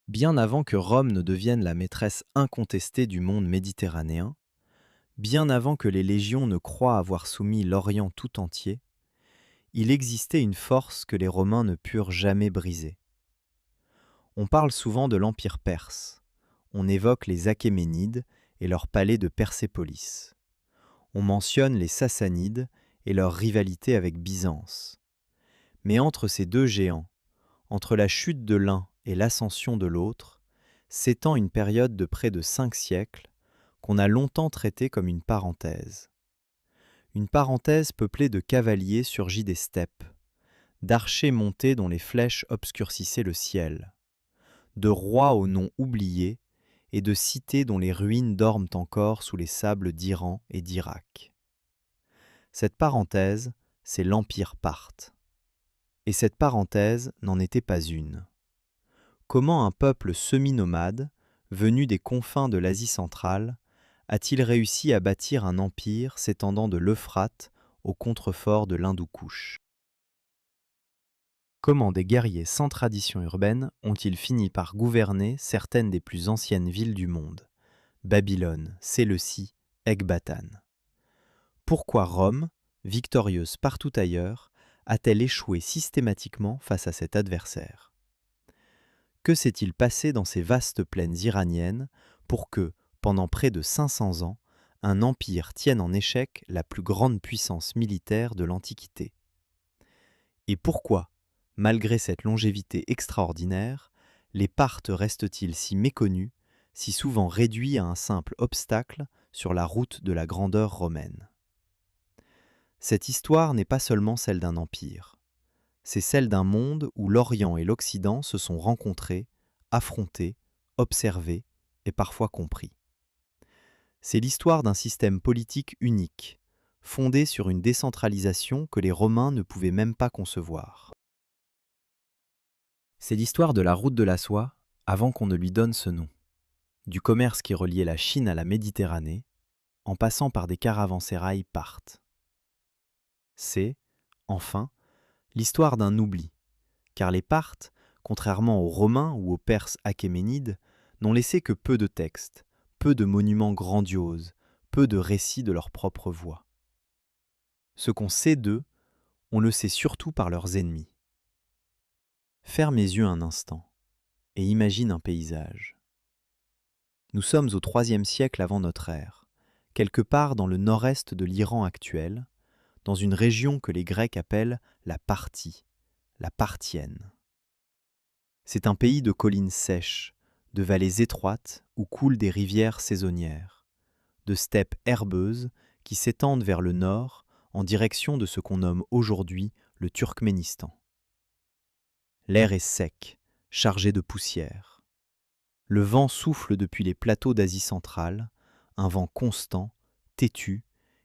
Bien avant que Rome ne devienne la maîtresse incontestée du monde méditerranéen, bien avant que les légions ne croient avoir soumis l'Orient tout entier, il existait une force que les Romains ne purent jamais briser. On parle souvent de l'Empire perse, on évoque les Achéménides et leur palais de Persépolis. On mentionne les Sassanides et leur rivalité avec Byzance. Mais entre ces deux géants, entre la chute de l'un et l'ascension de l'autre, s'étend une période de près de 5 siècles qu'on a longtemps traitée comme une parenthèse. Une parenthèse peuplée de cavaliers surgis des steppes, d'archers montés dont les flèches obscurcissaient le ciel, de rois aux noms oubliés et de cités dont les ruines dorment encore sous les sables d'Iran et d'Irak. Cette parenthèse, c'est l'Empire parthe. Et cette parenthèse n'en était pas une. Comment un peuple semi-nomade, venu des confins de l'Asie centrale, a-t-il réussi à bâtir un empire s'étendant de l'Euphrate aux contreforts de l'Hindoukouche? Comment des guerriers sans tradition urbaine ont-ils fini par gouverner certaines des plus anciennes villes du monde, Babylone, Séleucie, Ecbatane? Pourquoi Rome, victorieuse partout ailleurs, a-t-elle échoué systématiquement face à cet adversaire? Que s'est-il passé dans ces vastes plaines iraniennes pour que, pendant près de 500 ans, un empire tienne en échec la plus grande puissance militaire de l'Antiquité? Et pourquoi, malgré cette longévité extraordinaire, les Parthes restent-ils si méconnus, si souvent réduits à un simple obstacle sur la route de la grandeur romaine? Cette histoire n'est pas seulement celle d'un empire, c'est celle d'un monde où l'Orient et l'Occident se sont rencontrés, affrontés, observés et parfois compris. C'est l'histoire d'un système politique unique, fondé sur une décentralisation que les Romains ne pouvaient même pas concevoir. C'est l'histoire de la route de la soie avant qu'on ne lui donne ce nom, du commerce qui reliait la Chine à la Méditerranée, en passant par des caravansérails parthes. C'est, enfin, l'histoire d'un oubli, car les Parthes, contrairement aux Romains ou aux Perses achéménides, n'ont laissé que peu de textes, peu de monuments grandioses, peu de récits de leur propre voix. Ce qu'on sait d'eux, on le sait surtout par leurs ennemis. Ferme les yeux un instant et imagine un paysage. Nous sommes au IIIe siècle avant notre ère, quelque part dans le nord-est de l'Iran actuel, dans une région que les Grecs appellent la Parthie, la Parthienne. C'est un pays de collines sèches, de vallées étroites où coulent des rivières saisonnières, de steppes herbeuses qui s'étendent vers le nord en direction de ce qu'on nomme aujourd'hui le Turkménistan. L'air est sec, chargé de poussière. Le vent souffle depuis les plateaux d'Asie centrale, un vent constant, têtu,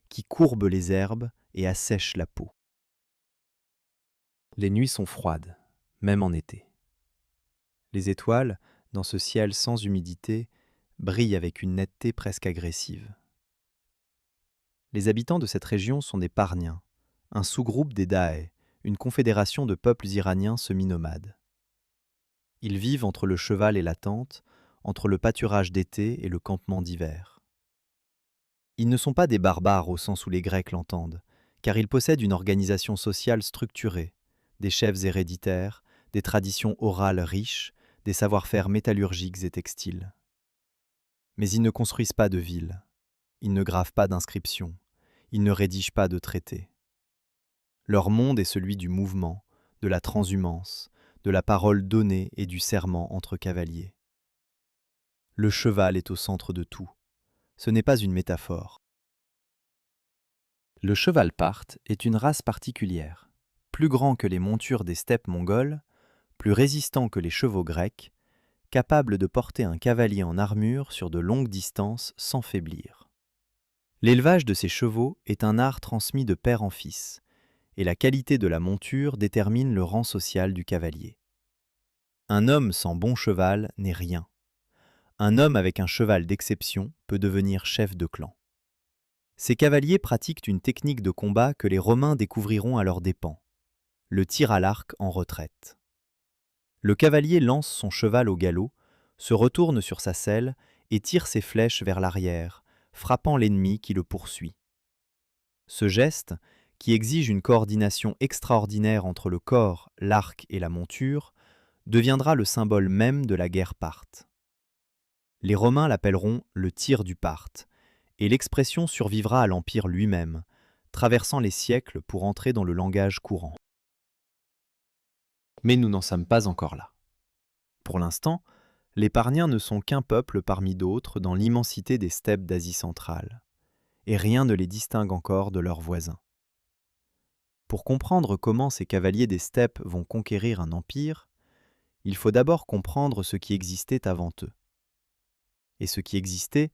qui courbe les herbes et assèche la peau. Les nuits sont froides, même en été. Les étoiles, dans ce ciel sans humidité, brillent avec une netteté presque agressive. Les habitants de cette région sont des Parniens, un sous-groupe des Daë, une confédération de peuples iraniens semi-nomades. Ils vivent entre le cheval et la tente, entre le pâturage d'été et le campement d'hiver. Ils ne sont pas des barbares au sens où les Grecs l'entendent, car ils possèdent une organisation sociale structurée, des chefs héréditaires, des traditions orales riches, des savoir-faire métallurgiques et textiles. Mais ils ne construisent pas de villes, ils ne gravent pas d'inscriptions, ils ne rédigent pas de traités. Leur monde est celui du mouvement, de la transhumance, de la parole donnée et du serment entre cavaliers. Le cheval est au centre de tout. Ce n'est pas une métaphore. Le cheval parthe est une race particulière, plus grand que les montures des steppes mongoles, plus résistant que les chevaux grecs, capable de porter un cavalier en armure sur de longues distances sans faiblir. L'élevage de ces chevaux est un art transmis de père en fils, et la qualité de la monture détermine le rang social du cavalier. Un homme sans bon cheval n'est rien. Un homme avec un cheval d'exception peut devenir chef de clan. Ces cavaliers pratiquent une technique de combat que les Romains découvriront à leurs dépens, le tir à l'arc en retraite. Le cavalier lance son cheval au galop se retourne sur sa selle et tire ses flèches vers l'arrière, frappant l'ennemi qui le poursuit. Ce geste, qui exige une coordination extraordinaire entre le corps, l'arc et la monture, deviendra le symbole même de la guerre parthe. Les Romains l'appelleront le tir du Parthe, et l'expression survivra à l'Empire lui-même, traversant les siècles pour entrer dans le langage courant. Mais nous n'en sommes pas encore là. Pour l'instant, les Parniens ne sont qu'un peuple parmi d'autres dans l'immensité des steppes d'Asie centrale, et rien ne les distingue encore de leurs voisins. Pour comprendre comment ces cavaliers des steppes vont conquérir un empire, il faut d'abord comprendre ce qui existait avant eux. Et ce qui existait,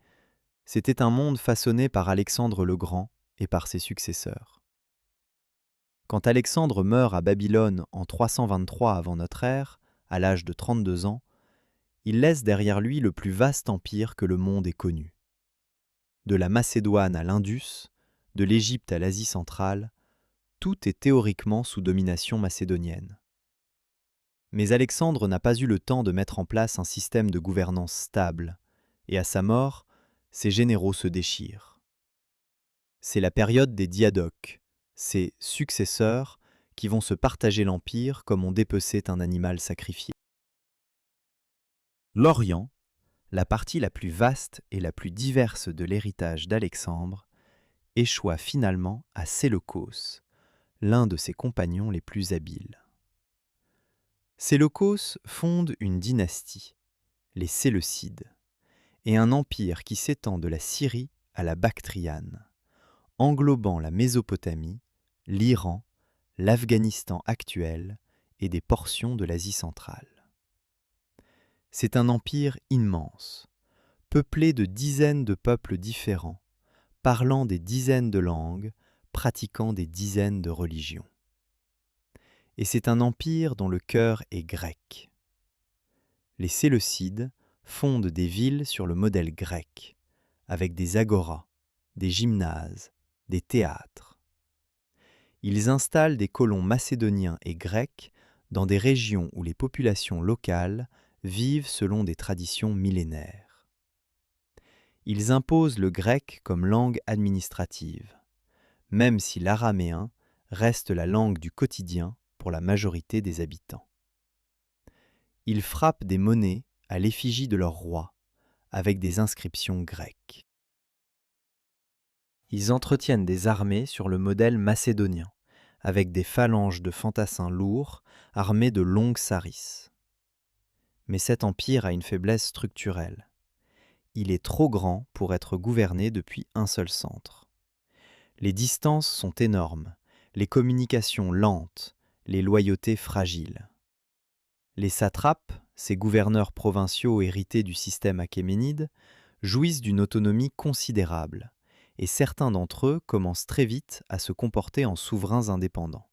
c'était un monde façonné par Alexandre le Grand et par ses successeurs. Quand Alexandre meurt à Babylone en 323 avant notre ère, à l'âge de 32 ans, il laisse derrière lui le plus vaste empire que le monde ait connu. De la Macédoine à l'Indus, de l'Égypte à l'Asie centrale, tout est théoriquement sous domination macédonienne. Mais Alexandre n'a pas eu le temps de mettre en place un système de gouvernance stable, et à sa mort, ses généraux se déchirent. C'est la période des diadoques, ces successeurs qui vont se partager l'empire comme on dépecait un animal sacrifié. L'Orient, la partie la plus vaste et la plus diverse de l'héritage d'Alexandre, échoua finalement à Séleucos, l'un de ses compagnons les plus habiles. Séleucos fonde une dynastie, les Séleucides, et un empire qui s'étend de la Syrie à la Bactriane, englobant la Mésopotamie, l'Iran, l'Afghanistan actuel et des portions de l'Asie centrale. C'est un empire immense, peuplé de dizaines de peuples différents, parlant des dizaines de langues, pratiquant des dizaines de religions. Et c'est un empire dont le cœur est grec. Les Séleucides fondent des villes sur le modèle grec, avec des agoras, des gymnases, des théâtres. Ils installent des colons macédoniens et grecs dans des régions où les populations locales vivent selon des traditions millénaires. Ils imposent le grec comme langue administrative, même si l'araméen reste la langue du quotidien pour la majorité des habitants. Ils frappent des monnaies à l'effigie de leur roi, avec des inscriptions grecques. Ils entretiennent des armées sur le modèle macédonien, avec des phalanges de fantassins lourds armés de longues sarissses. Mais cet empire a une faiblesse structurelle. Il est trop grand pour être gouverné depuis un seul centre. Les distances sont énormes, les communications lentes, les loyautés fragiles. Les satrapes, ces gouverneurs provinciaux hérités du système achéménide, jouissent d'une autonomie considérable, et certains d'entre eux commencent très vite à se comporter en souverains indépendants.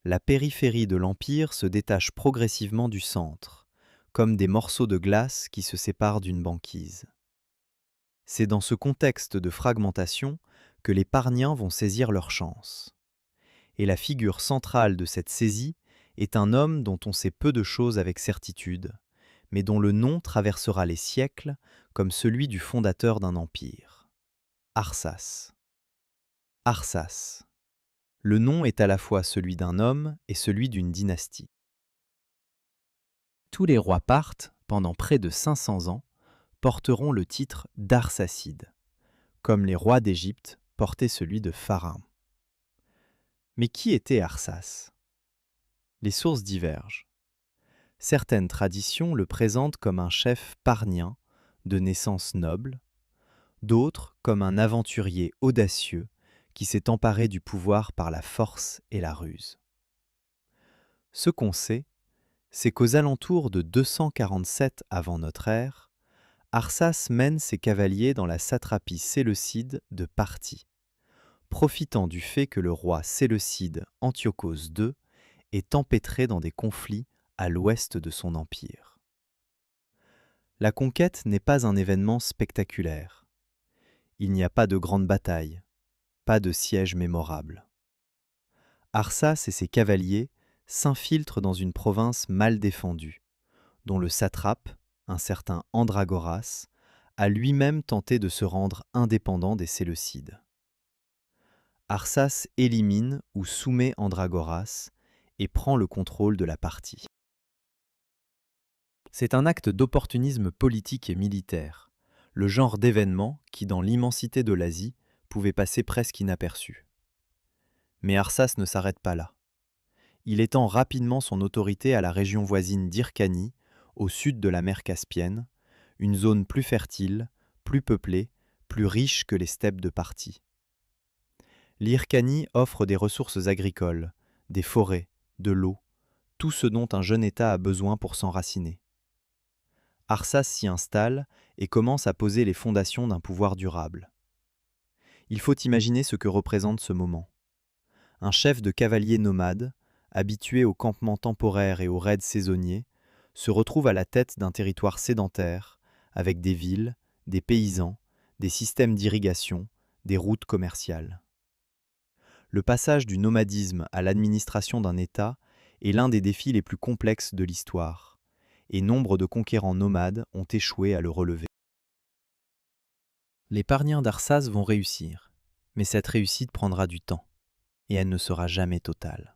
La périphérie de l'empire se détache progressivement du centre, comme des morceaux de glace qui se séparent d'une banquise. C'est dans ce contexte de fragmentation que les Parniens vont saisir leur chance. Et la figure centrale de cette saisie est un homme dont on sait peu de choses avec certitude, mais dont le nom traversera les siècles comme celui du fondateur d'un empire. Arsas. Arsas. Le nom est à la fois celui d'un homme et celui d'une dynastie. Tous les rois parthes, pendant près de 500 ans, porteront le titre d'Arsacide, comme les rois d'Égypte portaient celui de Pharaon. Mais qui était Arsas ? Les sources divergent. Certaines traditions le présentent comme un chef parnien de naissance noble, d'autres comme un aventurier audacieux qui s'est emparé du pouvoir par la force et la ruse. Ce qu'on sait, c'est qu'aux alentours de 247 avant notre ère, Arsas mène ses cavaliers dans la satrapie séleucide de Parthie, profitant du fait que le roi séleucide Antiochos II est empêtré dans des conflits à l'ouest de son empire. La conquête n'est pas un événement spectaculaire. Il n'y a pas de grande bataille, pas de siège mémorable. Arsas et ses cavaliers s'infiltrent dans une province mal défendue, dont le satrape, un certain Andragoras, a lui-même tenté de se rendre indépendant des Séleucides. Arsas élimine ou soumet Andragoras et prend le contrôle de la partie. C'est un acte d'opportunisme politique et militaire, le genre d'événement qui, dans l'immensité de l'Asie, pouvait passer presque inaperçu. Mais Arsas ne s'arrête pas là. Il étend rapidement son autorité à la région voisine d'Hyrcanie, au sud de la mer Caspienne, une zone plus fertile, plus peuplée, plus riche que les steppes de Parthie. L'Hyrcanie offre des ressources agricoles, des forêts, de l'eau, tout ce dont un jeune État a besoin pour s'enraciner. Arsas s'y installe et commence à poser les fondations d'un pouvoir durable. Il faut imaginer ce que représente ce moment. Un chef de cavaliers nomade, habitué aux campements temporaires et aux raids saisonniers, se retrouve à la tête d'un territoire sédentaire, avec des villes, des paysans, des systèmes d'irrigation, des routes commerciales. Le passage du nomadisme à l'administration d'un État est l'un des défis les plus complexes de l'histoire, et nombre de conquérants nomades ont échoué à le relever. Les Parniens d'Arsas vont réussir, mais cette réussite prendra du temps, et elle ne sera jamais totale.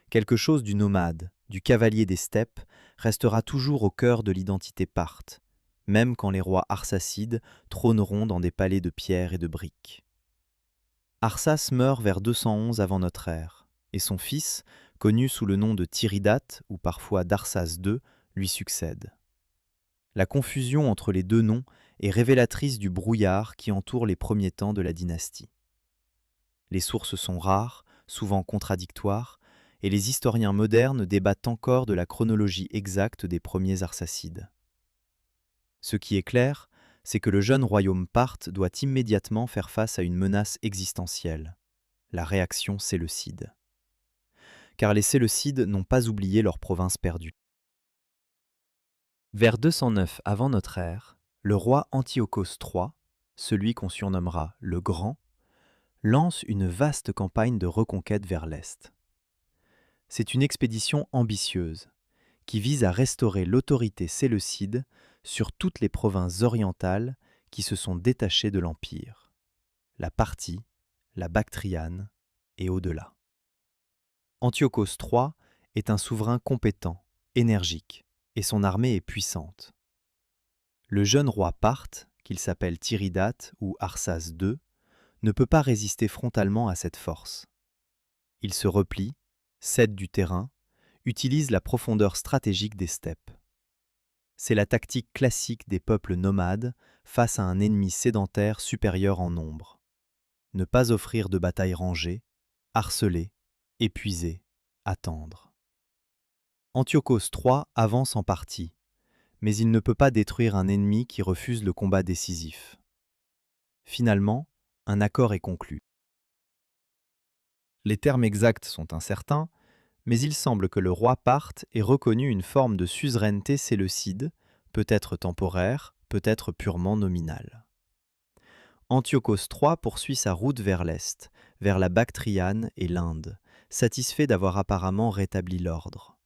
Quelque chose du nomade, du cavalier des steppes, restera toujours au cœur de l'identité parthe, même quand les rois arsacides trôneront dans des palais de pierre et de briques. Arsas meurt vers 211 avant notre ère, et son fils, connu sous le nom de Tiridate ou parfois d'Arsas II, lui succède. La confusion entre les deux noms est révélatrice du brouillard qui entoure les premiers temps de la dynastie. Les sources sont rares, souvent contradictoires, et les historiens modernes débattent encore de la chronologie exacte des premiers Arsacides. Ce qui est clair, c'est que le jeune royaume parthe doit immédiatement faire face à une menace existentielle, la réaction séleucide. Car les Séleucides n'ont pas oublié leur province perdue. Vers 209 avant notre ère, le roi Antiochos III, celui qu'on surnommera le Grand, lance une vaste campagne de reconquête vers l'Est. C'est une expédition ambitieuse qui vise à restaurer l'autorité séleucide sur toutes les provinces orientales qui se sont détachées de l'Empire, la Parthie, la Bactriane et au-delà. Antiochos III est un souverain compétent, énergique, et son armée est puissante. Le jeune roi parthe, qu'il s'appelle Tiridate ou Arsas II, ne peut pas résister frontalement à cette force. Il se replie, cède du terrain, utilise la profondeur stratégique des steppes. C'est la tactique classique des peuples nomades face à un ennemi sédentaire supérieur en nombre. Ne pas offrir de bataille rangée, harceler, épuiser, attendre. Antiochos III avance en partie, mais il ne peut pas détruire un ennemi qui refuse le combat décisif. Finalement, un accord est conclu. Les termes exacts sont incertains, mais il semble que le roi parthe ait reconnu une forme de suzeraineté séleucide, peut-être temporaire, peut-être purement nominale. Antiochos III poursuit sa route vers l'est, vers la Bactriane et l'Inde, satisfait d'avoir apparemment rétabli l'ordre.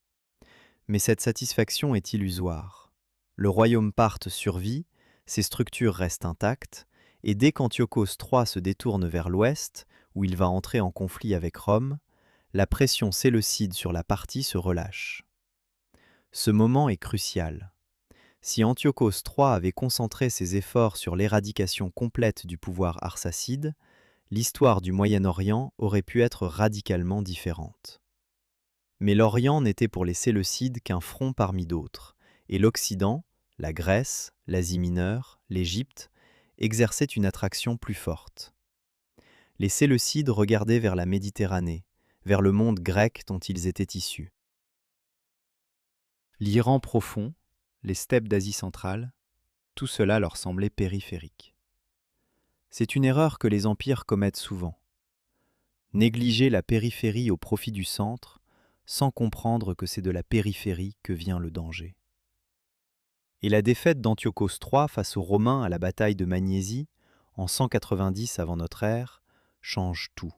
Mais cette satisfaction est illusoire. Le royaume parthe survit, ses structures restent intactes, et dès qu'Antiochos III se détourne vers l'ouest, où il va entrer en conflit avec Rome, la pression séleucide sur la Parthie se relâche. Ce moment est crucial. Si Antiochos III avait concentré ses efforts sur l'éradication complète du pouvoir arsacide, l'histoire du Moyen-Orient aurait pu être radicalement différente. Mais l'Orient n'était pour les Séleucides qu'un front parmi d'autres, et l'Occident, la Grèce, l'Asie mineure, l'Égypte, exerçaient une attraction plus forte. Les Séleucides regardaient vers la Méditerranée, vers le monde grec dont ils étaient issus. L'Iran profond, les steppes d'Asie centrale, tout cela leur semblait périphérique. C'est une erreur que les empires commettent souvent. Négliger la périphérie au profit du centre, sans comprendre que c'est de la périphérie que vient le danger. Et la défaite d'Antiochos III face aux Romains à la bataille de Magnésie, en 190 avant notre ère, change tout.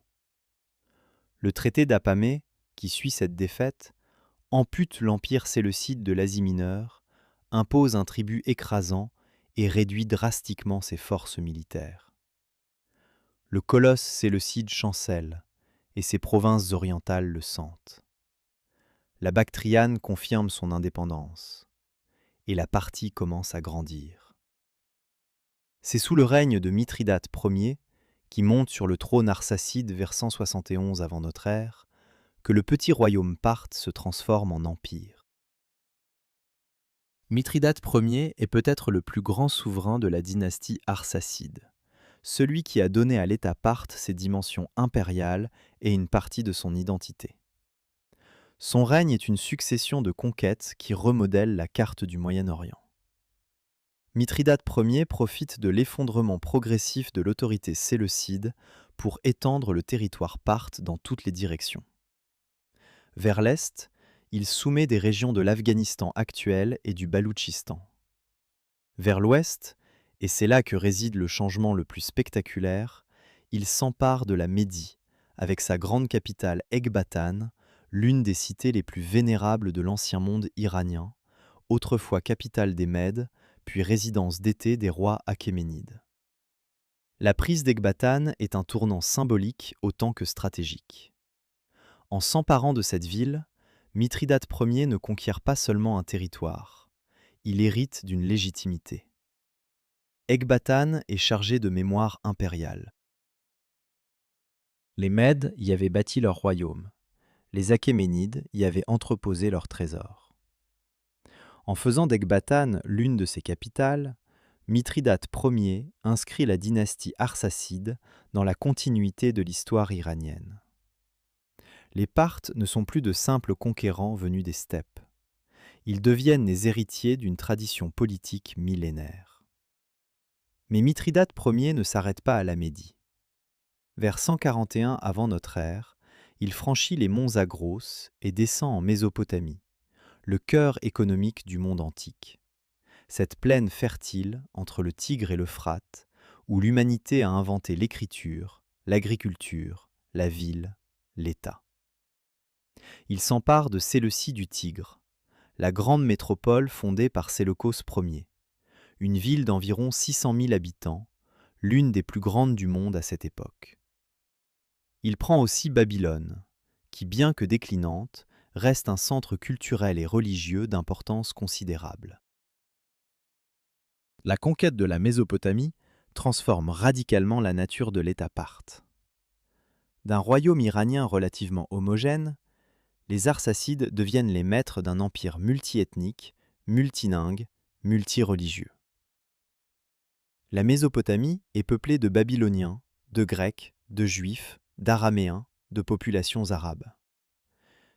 Le traité d'Apamée, qui suit cette défaite, ampute l'empire séleucide de l'Asie mineure, impose un tribut écrasant et réduit drastiquement ses forces militaires. Le colosse séleucide chancelle, et ses provinces orientales le sentent. La Bactriane confirme son indépendance, et la Parthie commence à grandir. C'est sous le règne de Mithridate Ier, qui monte sur le trône arsacide vers 171 avant notre ère, que le petit royaume parthe se transforme en empire. Mithridate Ier est peut-être le plus grand souverain de la dynastie arsacide, celui qui a donné à l'État parthe ses dimensions impériales et une partie de son identité. Son règne est une succession de conquêtes qui remodèlent la carte du Moyen-Orient. Mithridate Ier profite de l'effondrement progressif de l'autorité séleucide pour étendre le territoire parthe dans toutes les directions. Vers l'est, il soumet des régions de l'Afghanistan actuel et du Baloutchistan. Vers l'ouest, et c'est là que réside le changement le plus spectaculaire, il s'empare de la Médie, avec sa grande capitale Ecbatane, l'une des cités les plus vénérables de l'ancien monde iranien, autrefois capitale des Mèdes, puis résidence d'été des rois achéménides. La prise d'Ecbatane est un tournant symbolique autant que stratégique. En s'emparant de cette ville, Mithridate Ier ne conquiert pas seulement un territoire, il hérite d'une légitimité. Ecbatane est chargé de mémoire impériale. Les Mèdes y avaient bâti leur royaume, les Achéménides y avaient entreposé leurs trésors. En faisant d'Ecbatane l'une de ses capitales, Mithridate Ier inscrit la dynastie arsacide dans la continuité de l'histoire iranienne. Les Parthes ne sont plus de simples conquérants venus des steppes. Ils deviennent les héritiers d'une tradition politique millénaire. Mais Mithridate Ier ne s'arrête pas à la Médie. Vers 141 avant notre ère, il franchit les monts Zagros et descend en Mésopotamie, le cœur économique du monde antique. Cette plaine fertile entre le Tigre et l'Euphrate, où l'humanité a inventé l'écriture, l'agriculture, la ville, l'État. Il s'empare de Séleucie du Tigre, la grande métropole fondée par Séleucos Ier, une ville d'environ 600 000 habitants, l'une des plus grandes du monde à cette époque. Il prend aussi Babylone, qui, bien que déclinante, reste un centre culturel et religieux d'importance considérable. La conquête de la Mésopotamie transforme radicalement la nature de l'État parthe. D'un royaume iranien relativement homogène, les Arsacides deviennent les maîtres d'un empire multiethnique, multilingue, multireligieux. La Mésopotamie est peuplée de Babyloniens, de Grecs, de Juifs, d'Araméens, de populations arabes.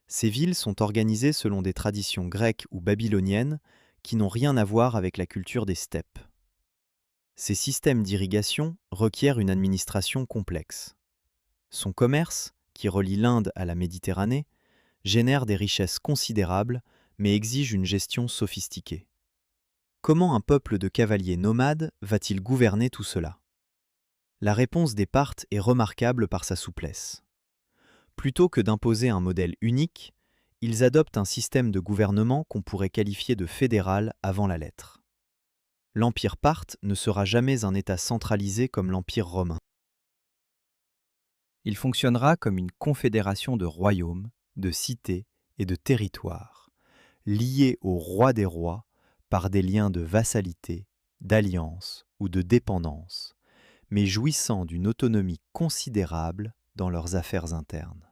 Ces villes sont organisées selon des traditions grecques ou babyloniennes qui n'ont rien à voir avec la culture des steppes. Ces systèmes d'irrigation requièrent une administration complexe. Son commerce, qui relie l'Inde à la Méditerranée, génère des richesses considérables, mais exige une gestion sophistiquée. Comment un peuple de cavaliers nomades va-t-il gouverner tout cela? La réponse des Parthes est remarquable par sa souplesse. Plutôt que d'imposer un modèle unique, ils adoptent un système de gouvernement qu'on pourrait qualifier de fédéral avant la lettre. L'Empire parthe ne sera jamais un État centralisé comme l'Empire romain. Il fonctionnera comme une confédération de royaumes, de cités et de territoires, liés au roi des rois par des liens de vassalité, d'alliance ou de dépendance, mais jouissant d'une autonomie considérable dans leurs affaires internes.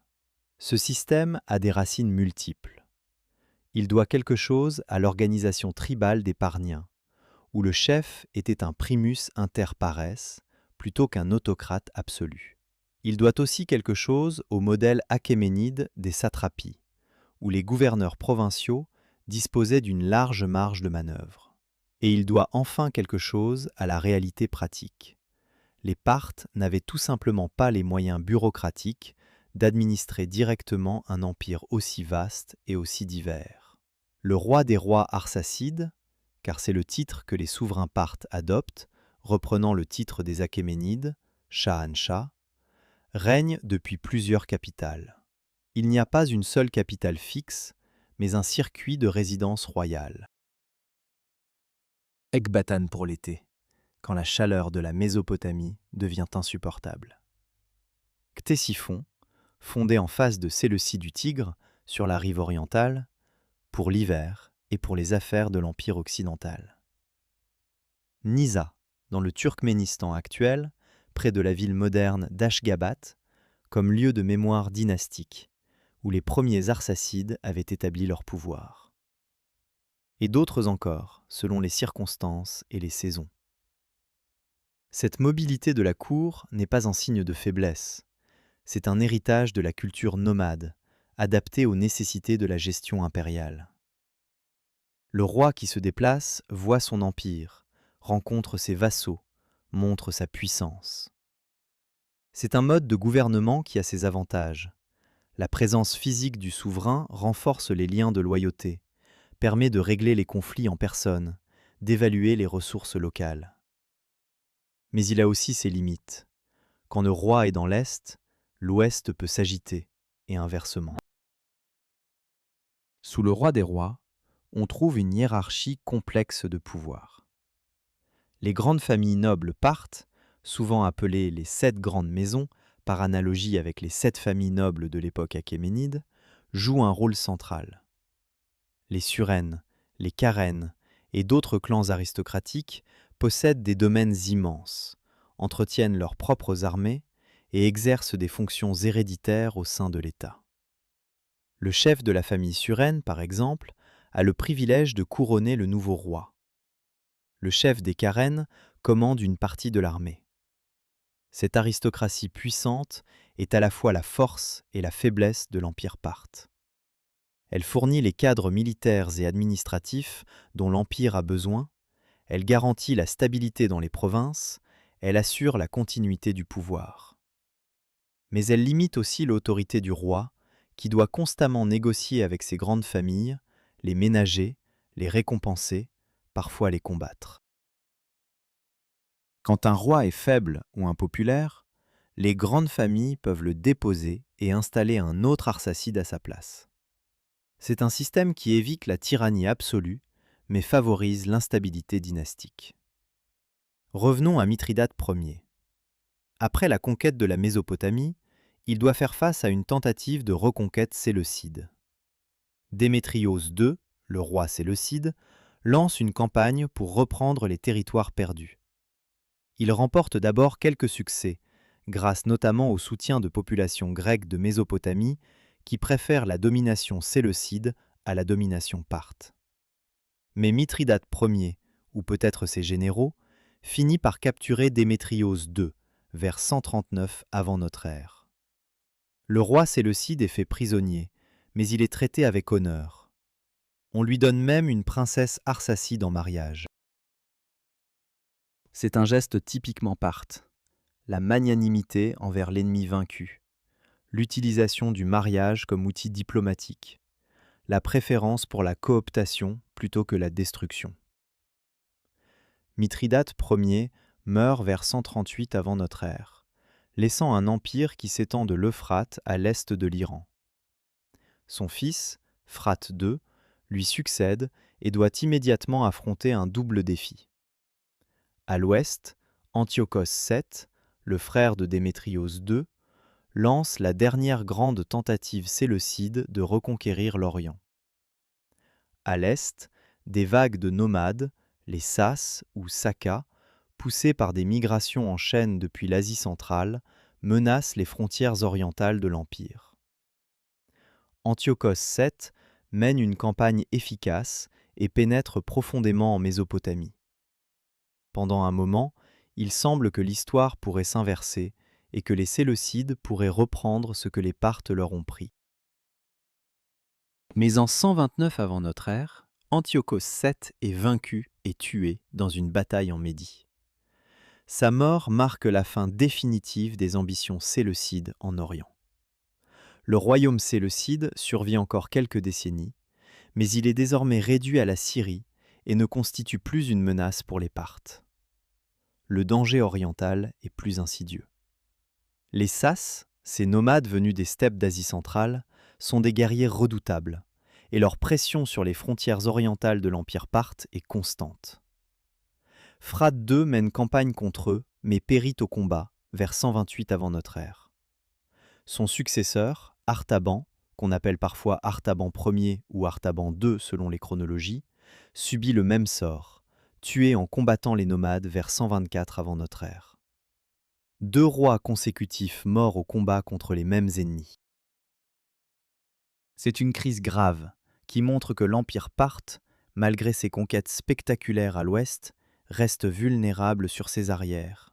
Ce système a des racines multiples. Il doit quelque chose à l'organisation tribale des Parniens, où le chef était un primus inter pares plutôt qu'un autocrate absolu. Il doit aussi quelque chose au modèle achéménide des satrapies, où les gouverneurs provinciaux disposaient d'une large marge de manœuvre. Et il doit enfin quelque chose à la réalité pratique. Les Parthes n'avaient tout simplement pas les moyens bureaucratiques d'administrer directement un empire aussi vaste et aussi divers. Le roi des rois arsacides, car c'est le titre que les souverains parthes adoptent, reprenant le titre des Achéménides, Shahanshah, règne depuis plusieurs capitales. Il n'y a pas une seule capitale fixe, mais un circuit de résidence royale. Ecbatane pour l'été, quand la chaleur de la Mésopotamie devient insupportable. Ctésiphon, fondé en face de Séleucie du Tigre, sur la rive orientale, pour l'hiver et pour les affaires de l'Empire occidental. Nisa, dans le Turkménistan actuel, près de la ville moderne d'Ashgabat, comme lieu de mémoire dynastique, où les premiers Arsacides avaient établi leur pouvoir. Et d'autres encore, selon les circonstances et les saisons. Cette mobilité de la cour n'est pas un signe de faiblesse, c'est un héritage de la culture nomade, adapté aux nécessités de la gestion impériale. Le roi qui se déplace voit son empire, rencontre ses vassaux, montre sa puissance. C'est un mode de gouvernement qui a ses avantages. La présence physique du souverain renforce les liens de loyauté, permet de régler les conflits en personne, d'évaluer les ressources locales. Mais il a aussi ses limites. Quand le roi est dans l'Est, l'Ouest peut s'agiter, et inversement. Sous le roi des rois, on trouve une hiérarchie complexe de pouvoir. Les grandes familles nobles parthes, souvent appelées les 7 grandes maisons, par analogie avec les 7 familles nobles de l'époque achéménide, jouent un rôle central. Les Surènes, les Carènes et d'autres clans aristocratiques possèdent des domaines immenses, entretiennent leurs propres armées et exercent des fonctions héréditaires au sein de l'État. Le chef de la famille Surène, par exemple, a le privilège de couronner le nouveau roi. Le chef des Carènes commande une partie de l'armée. Cette aristocratie puissante est à la fois la force et la faiblesse de l'Empire parthe. Elle fournit les cadres militaires et administratifs dont l'Empire a besoin, elle garantit la stabilité dans les provinces, elle assure la continuité du pouvoir. Mais elle limite aussi l'autorité du roi, qui doit constamment négocier avec ses grandes familles, les ménager, les récompenser, parfois les combattre. Quand un roi est faible ou impopulaire, les grandes familles peuvent le déposer et installer un autre Arsacide à sa place. C'est un système qui évite la tyrannie absolue, mais favorise l'instabilité dynastique. Revenons à Mithridate Ier. Après la conquête de la Mésopotamie, il doit faire face à une tentative de reconquête séleucide. Démétrios II, le roi séleucide, lance une campagne pour reprendre les territoires perdus. Il remporte d'abord quelques succès, grâce notamment au soutien de populations grecques de Mésopotamie qui préfèrent la domination séleucide à la domination parthe. Mais Mithridate Ier, ou peut-être ses généraux, finit par capturer Démétrios II, vers 139 avant notre ère. Le roi séleucide est fait prisonnier, mais il est traité avec honneur. On lui donne même une princesse arsacide en mariage. C'est un geste typiquement parthe, la magnanimité envers l'ennemi vaincu, l'utilisation du mariage comme outil diplomatique, la préférence pour la cooptation plutôt que la destruction. Mithridate Ier meurt vers 138 avant notre ère, laissant un empire qui s'étend de l'Euphrate à l'est de l'Iran. Son fils, Phrate II, lui succède et doit immédiatement affronter un double défi. À l'ouest, Antiochos VII, le frère de Démétrios II, lance la dernière grande tentative séleucide de reconquérir l'Orient. À l'est, des vagues de nomades, les Sas ou Sakas, poussés par des migrations en chaîne depuis l'Asie centrale, menacent les frontières orientales de l'Empire. Antiochos VII mène une campagne efficace et pénètre profondément en Mésopotamie. Pendant un moment, il semble que l'histoire pourrait s'inverser et que les Séleucides pourraient reprendre ce que les Parthes leur ont pris. Mais en 129 avant notre ère, Antiochos VII est vaincu et tué dans une bataille en Médie. Sa mort marque la fin définitive des ambitions séleucides en Orient. Le royaume séleucide survit encore quelques décennies, mais il est désormais réduit à la Syrie et ne constitue plus une menace pour les Parthes. Le danger oriental est plus insidieux. Les Sas, ces nomades venus des steppes d'Asie centrale, sont des guerriers redoutables, et leur pression sur les frontières orientales de l'Empire parthe est constante. Phrate II mène campagne contre eux, mais périt au combat, vers 128 avant notre ère. Son successeur, Artaban, qu'on appelle parfois Artaban Ier ou Artaban II selon les chronologies, subit le même sort, tué en combattant les nomades vers 124 avant notre ère. 2 rois consécutifs morts au combat contre les mêmes ennemis. C'est une crise grave qui montre que l'Empire parthe, malgré ses conquêtes spectaculaires à l'ouest, reste vulnérable sur ses arrières.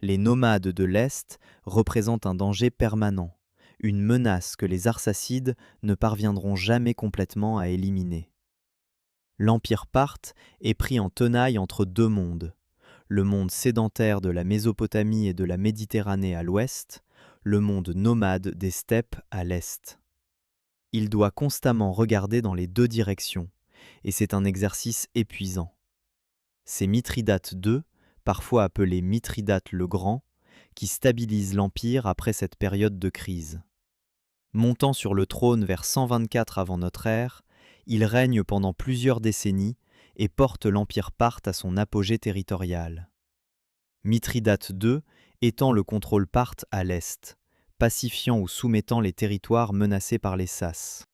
Les nomades de l'Est représentent un danger permanent, une menace que les Arsacides ne parviendront jamais complètement à éliminer. L'Empire parthe est pris en tenaille entre 2 mondes, le monde sédentaire de la Mésopotamie et de la Méditerranée à l'ouest, le monde nomade des steppes à l'est. Il doit constamment regarder dans les 2 directions, et c'est un exercice épuisant. C'est Mithridate II, parfois appelé Mithridate le Grand, qui stabilise l'Empire après cette période de crise. Montant sur le trône vers 124 avant notre ère, il règne pendant plusieurs décennies et porte l'Empire parthe à son apogée territorial. Mithridate II étend le contrôle parthe à l'est, pacifiant ou soumettant les territoires menacés par les Sas.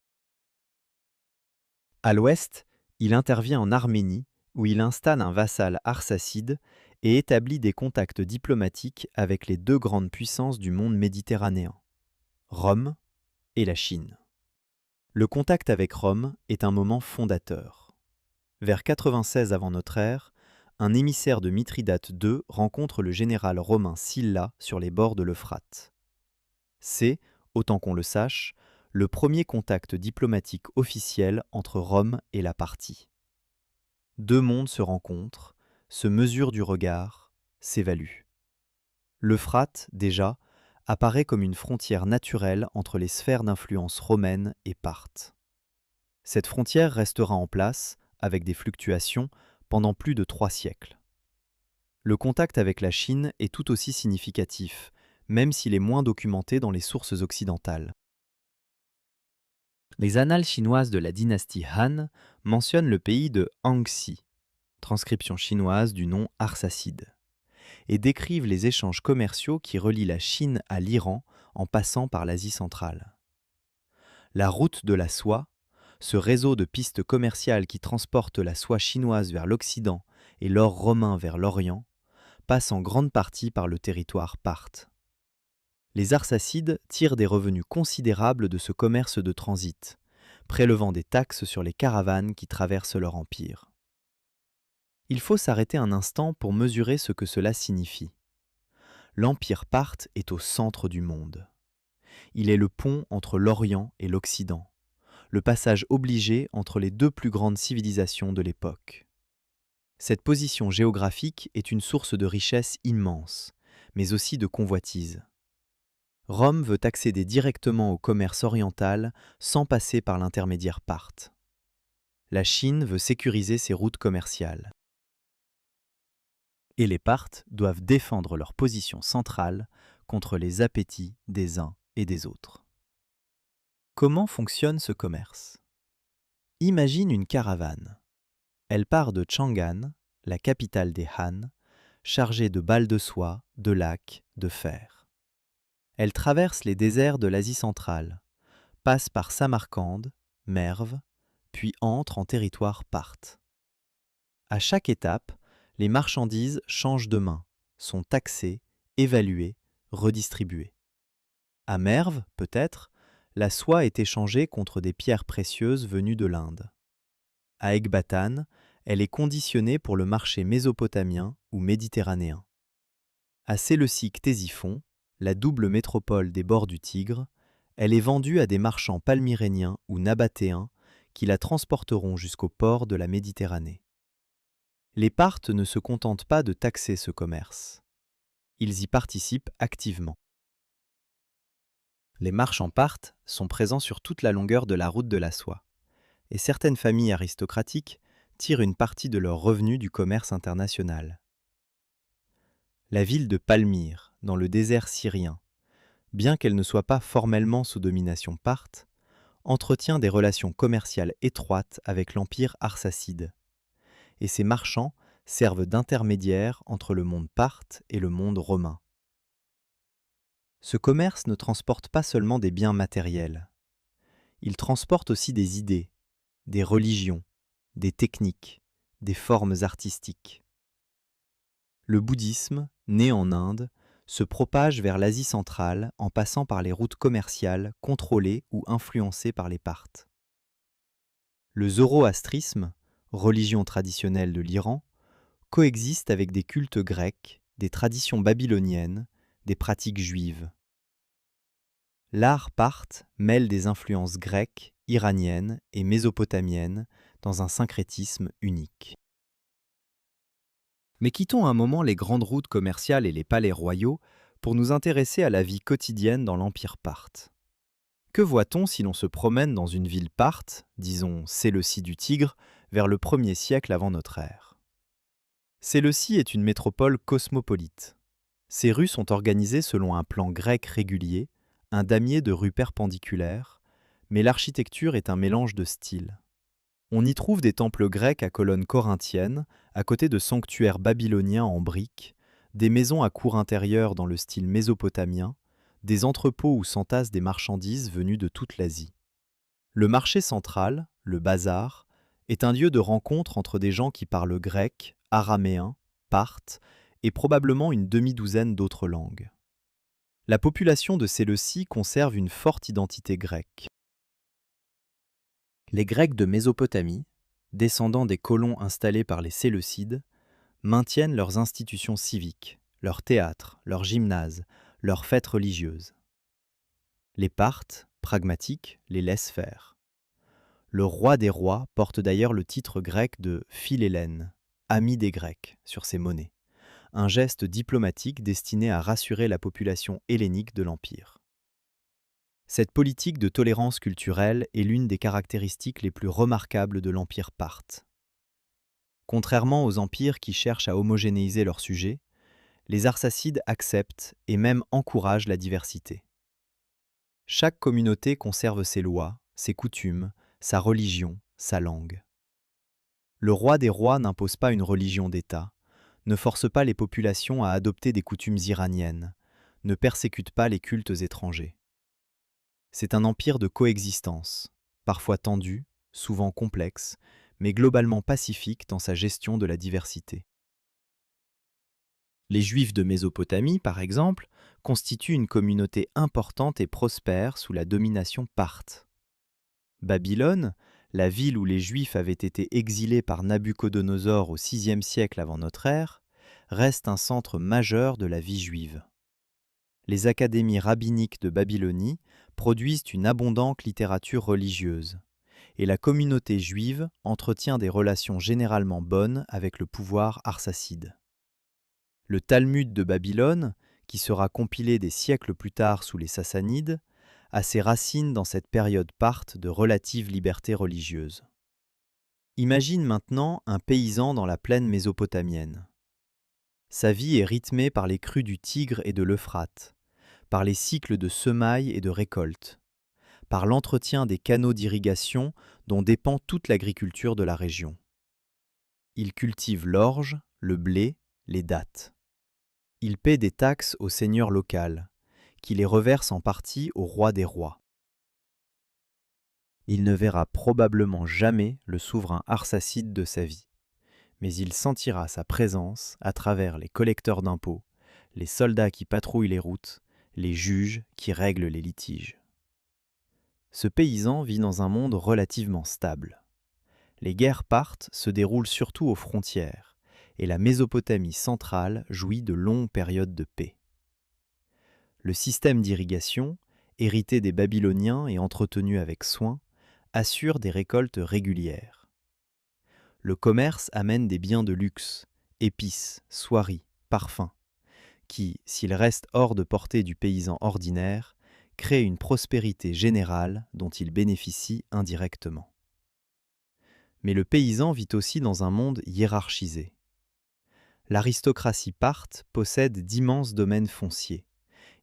À l'ouest, il intervient en Arménie, où il installe un vassal arsacide et établit des contacts diplomatiques avec les 2 grandes puissances du monde méditerranéen, Rome et la Chine. Le contact avec Rome est un moment fondateur. Vers 96 avant notre ère, un émissaire de Mithridate II rencontre le général romain Sylla sur les bords de l'Euphrate. C'est, autant qu'on le sache, le premier contact diplomatique officiel entre Rome et la Parthie. 2 mondes se rencontrent, se mesurent du regard, s'évaluent. L'Euphrate, déjà, apparaît comme une frontière naturelle entre les sphères d'influence romaine et parthe. Cette frontière restera en place, avec des fluctuations, pendant plus de 3 siècles. Le contact avec la Chine est tout aussi significatif, même s'il est moins documenté dans les sources occidentales. Les annales chinoises de la dynastie Han mentionnent le pays de Anxi, transcription chinoise du nom Arsacide, et décrivent les échanges commerciaux qui relient la Chine à l'Iran en passant par l'Asie centrale. La route de la soie, ce réseau de pistes commerciales qui transporte la soie chinoise vers l'Occident et l'or romain vers l'Orient, passe en grande partie par le territoire parthe. Les Arsacides tirent des revenus considérables de ce commerce de transit, prélevant des taxes sur les caravanes qui traversent leur empire. Il faut s'arrêter un instant pour mesurer ce que cela signifie. L'empire parthe est au centre du monde. Il est le pont entre l'Orient et l'Occident, le passage obligé entre les 2 plus grandes civilisations de l'époque. Cette position géographique est une source de richesse immense, mais aussi de convoitise. Rome veut accéder directement au commerce oriental sans passer par l'intermédiaire parthe. La Chine veut sécuriser ses routes commerciales. Et les Parthes doivent défendre leur position centrale contre les appétits des uns et des autres. Comment fonctionne ce commerce? Imagine une caravane. Elle part de Chang'an, la capitale des Han, chargée de balles de soie, de lacs, de fer. Elle traverse les déserts de l'Asie centrale, passe par Samarcande, Merv, puis entre en territoire parthe. À chaque étape, les marchandises changent de main, sont taxées, évaluées, redistribuées. À Merv, peut-être, la soie est échangée contre des pierres précieuses venues de l'Inde. À Ecbatane, elle est conditionnée pour le marché mésopotamien ou méditerranéen. À Séleucie-Ctésiphon, la double métropole des bords du Tigre, elle est vendue à des marchands palmyréniens ou nabatéens qui la transporteront jusqu'au port de la Méditerranée. Les Parthes ne se contentent pas de taxer ce commerce. Ils y participent activement. Les marchands parthes sont présents sur toute la longueur de la route de la soie, et certaines familles aristocratiques tirent une partie de leurs revenus du commerce international. La ville de Palmyre, dans le désert syrien, bien qu'elle ne soit pas formellement sous domination parthe, entretient des relations commerciales étroites avec l'empire arsacide, et ses marchands servent d'intermédiaires entre le monde parthe et le monde romain. Ce commerce ne transporte pas seulement des biens matériels, il transporte aussi des idées, des religions, des techniques, des formes artistiques. Le bouddhisme, né en Inde, se propage vers l'Asie centrale en passant par les routes commerciales contrôlées ou influencées par les Parthes. Le zoroastrisme, religion traditionnelle de l'Iran, coexiste avec des cultes grecs, des traditions babyloniennes, des pratiques juives. L'art parthe mêle des influences grecques, iraniennes et mésopotamiennes dans un syncrétisme unique. Mais quittons un moment les grandes routes commerciales et les palais royaux pour nous intéresser à la vie quotidienne dans l'Empire parthe. Que voit-on si l'on se promène dans une ville parthe, disons Séleucie du Tigre, vers le 1er siècle avant notre ère? Séleucie est une métropole cosmopolite. Ses rues sont organisées selon un plan grec régulier, un damier de rues perpendiculaires, mais l'architecture est un mélange de styles. On y trouve des temples grecs à colonnes corinthiennes, à côté de sanctuaires babyloniens en briques, des maisons à cour intérieure dans le style mésopotamien, des entrepôts où s'entassent des marchandises venues de toute l'Asie. Le marché central, le bazar, est un lieu de rencontre entre des gens qui parlent grec, araméen, parthe et probablement une demi-douzaine d'autres langues. La population de Séleucie conserve une forte identité grecque. Les Grecs de Mésopotamie, descendants des colons installés par les Séleucides, maintiennent leurs institutions civiques, leurs théâtres, leurs gymnases, leurs fêtes religieuses. Les Parthes, pragmatiques, les laissent faire. Le roi des rois porte d'ailleurs le titre grec de Philhellène, ami des Grecs, sur ses monnaies, un geste diplomatique destiné à rassurer la population hellénique de l'Empire. Cette politique de tolérance culturelle est l'une des caractéristiques les plus remarquables de l'Empire parthe. Contrairement aux empires qui cherchent à homogénéiser leurs sujets, les Arsacides acceptent et même encouragent la diversité. Chaque communauté conserve ses lois, ses coutumes, sa religion, sa langue. Le roi des rois n'impose pas une religion d'État, ne force pas les populations à adopter des coutumes iraniennes, ne persécute pas les cultes étrangers. C'est un empire de coexistence, parfois tendu, souvent complexe, mais globalement pacifique dans sa gestion de la diversité. Les Juifs de Mésopotamie, par exemple, constituent une communauté importante et prospère sous la domination parthe. Babylone, la ville où les Juifs avaient été exilés par Nabuchodonosor au VIe siècle avant notre ère, reste un centre majeur de la vie juive. Les académies rabbiniques de Babylonie produisent une abondante littérature religieuse, et la communauté juive entretient des relations généralement bonnes avec le pouvoir arsacide. Le Talmud de Babylone, qui sera compilé des siècles plus tard sous les Sassanides, a ses racines dans cette période parthe de relative liberté religieuse. Imagine maintenant un paysan dans la plaine mésopotamienne. Sa vie est rythmée par les crues du Tigre et de l'Euphrate, par les cycles de semailles et de récoltes, par l'entretien des canaux d'irrigation dont dépend toute l'agriculture de la région. Il cultive l'orge, le blé, les dattes. Il paie des taxes au seigneur local, qui les reverse en partie au roi des rois. Il ne verra probablement jamais le souverain arsacide de sa vie, mais il sentira sa présence à travers les collecteurs d'impôts, les soldats qui patrouillent les routes, les juges qui règlent les litiges. Ce paysan vit dans un monde relativement stable. Les guerres parthes se déroulent surtout aux frontières, et la Mésopotamie centrale jouit de longues périodes de paix. Le système d'irrigation, hérité des Babyloniens et entretenu avec soin, assure des récoltes régulières. Le commerce amène des biens de luxe, épices, soieries, parfums, qui, s'ils restent hors de portée du paysan ordinaire, créent une prospérité générale dont il bénéficie indirectement. Mais le paysan vit aussi dans un monde hiérarchisé. L'aristocratie parthe possède d'immenses domaines fonciers,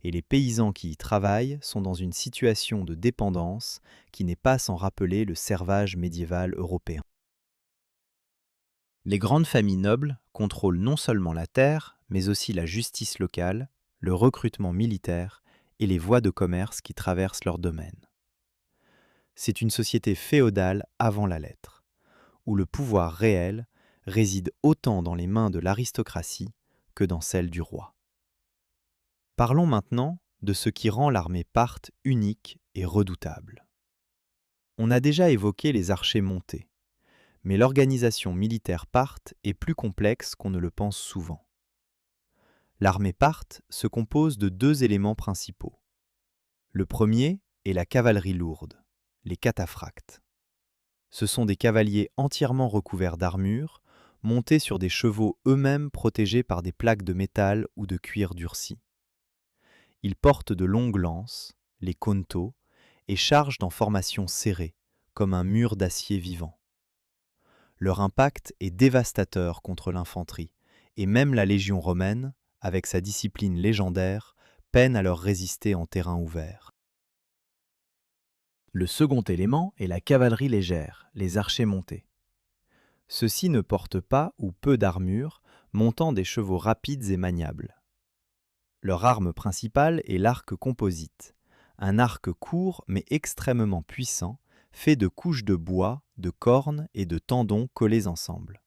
et les paysans qui y travaillent sont dans une situation de dépendance qui n'est pas sans rappeler le servage médiéval européen. Les grandes familles nobles contrôlent non seulement la terre, mais aussi la justice locale, le recrutement militaire et les voies de commerce qui traversent leur domaine. C'est une société féodale avant la lettre, où le pouvoir réel réside autant dans les mains de l'aristocratie que dans celles du roi. Parlons maintenant de ce qui rend l'armée parthe unique et redoutable. On a déjà évoqué les archers montés, mais l'organisation militaire parthe est plus complexe qu'on ne le pense souvent. L'armée parthe se compose de deux éléments principaux. Le premier est la cavalerie lourde, les cataphractes. Ce sont des cavaliers entièrement recouverts d'armure, montés sur des chevaux eux-mêmes protégés par des plaques de métal ou de cuir durci. Ils portent de longues lances, les kontos, et chargent en formation serrée, comme un mur d'acier vivant. Leur impact est dévastateur contre l'infanterie, et même la Légion romaine, avec sa discipline légendaire, peine à leur résister en terrain ouvert. Le second élément est la cavalerie légère, les archers montés. Ceux-ci ne portent pas ou peu d'armure, montant des chevaux rapides et maniables. Leur arme principale est l'arc composite, un arc court mais extrêmement puissant, fait de couches de bois, de cornes et de tendons collés ensemble.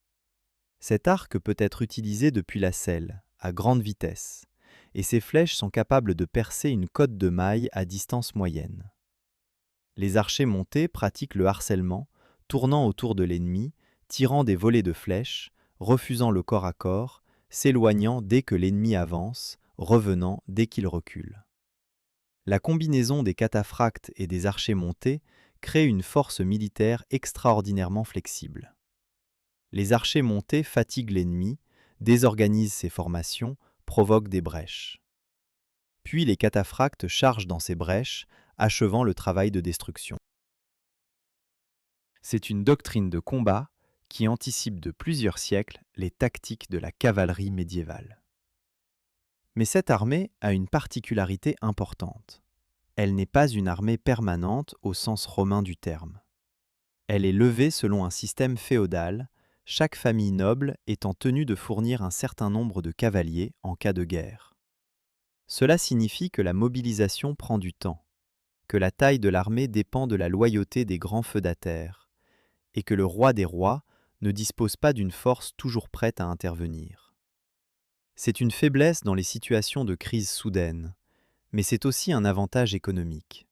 Cet arc peut être utilisé depuis la selle, à grande vitesse, et ses flèches sont capables de percer une cotte de maille à distance moyenne. Les archers montés pratiquent le harcèlement, tournant autour de l'ennemi, tirant des volées de flèches, refusant le corps à corps, s'éloignant dès que l'ennemi avance, revenant dès qu'il recule. La combinaison des cataphractes et des archers montés crée une force militaire extraordinairement flexible. Les archers montés fatiguent l'ennemi, désorganisent ses formations, provoquent des brèches. Puis les cataphractes chargent dans ces brèches, achevant le travail de destruction. C'est une doctrine de combat qui anticipe de plusieurs siècles les tactiques de la cavalerie médiévale. Mais cette armée a une particularité importante. Elle n'est pas une armée permanente au sens romain du terme. Elle est levée selon un système féodal, chaque famille noble étant tenue de fournir un certain nombre de cavaliers en cas de guerre. Cela signifie que la mobilisation prend du temps, que la taille de l'armée dépend de la loyauté des grands feudataires, et que le roi des rois ne dispose pas d'une force toujours prête à intervenir. C'est une faiblesse dans les situations de crise soudaine, mais c'est aussi un avantage économique.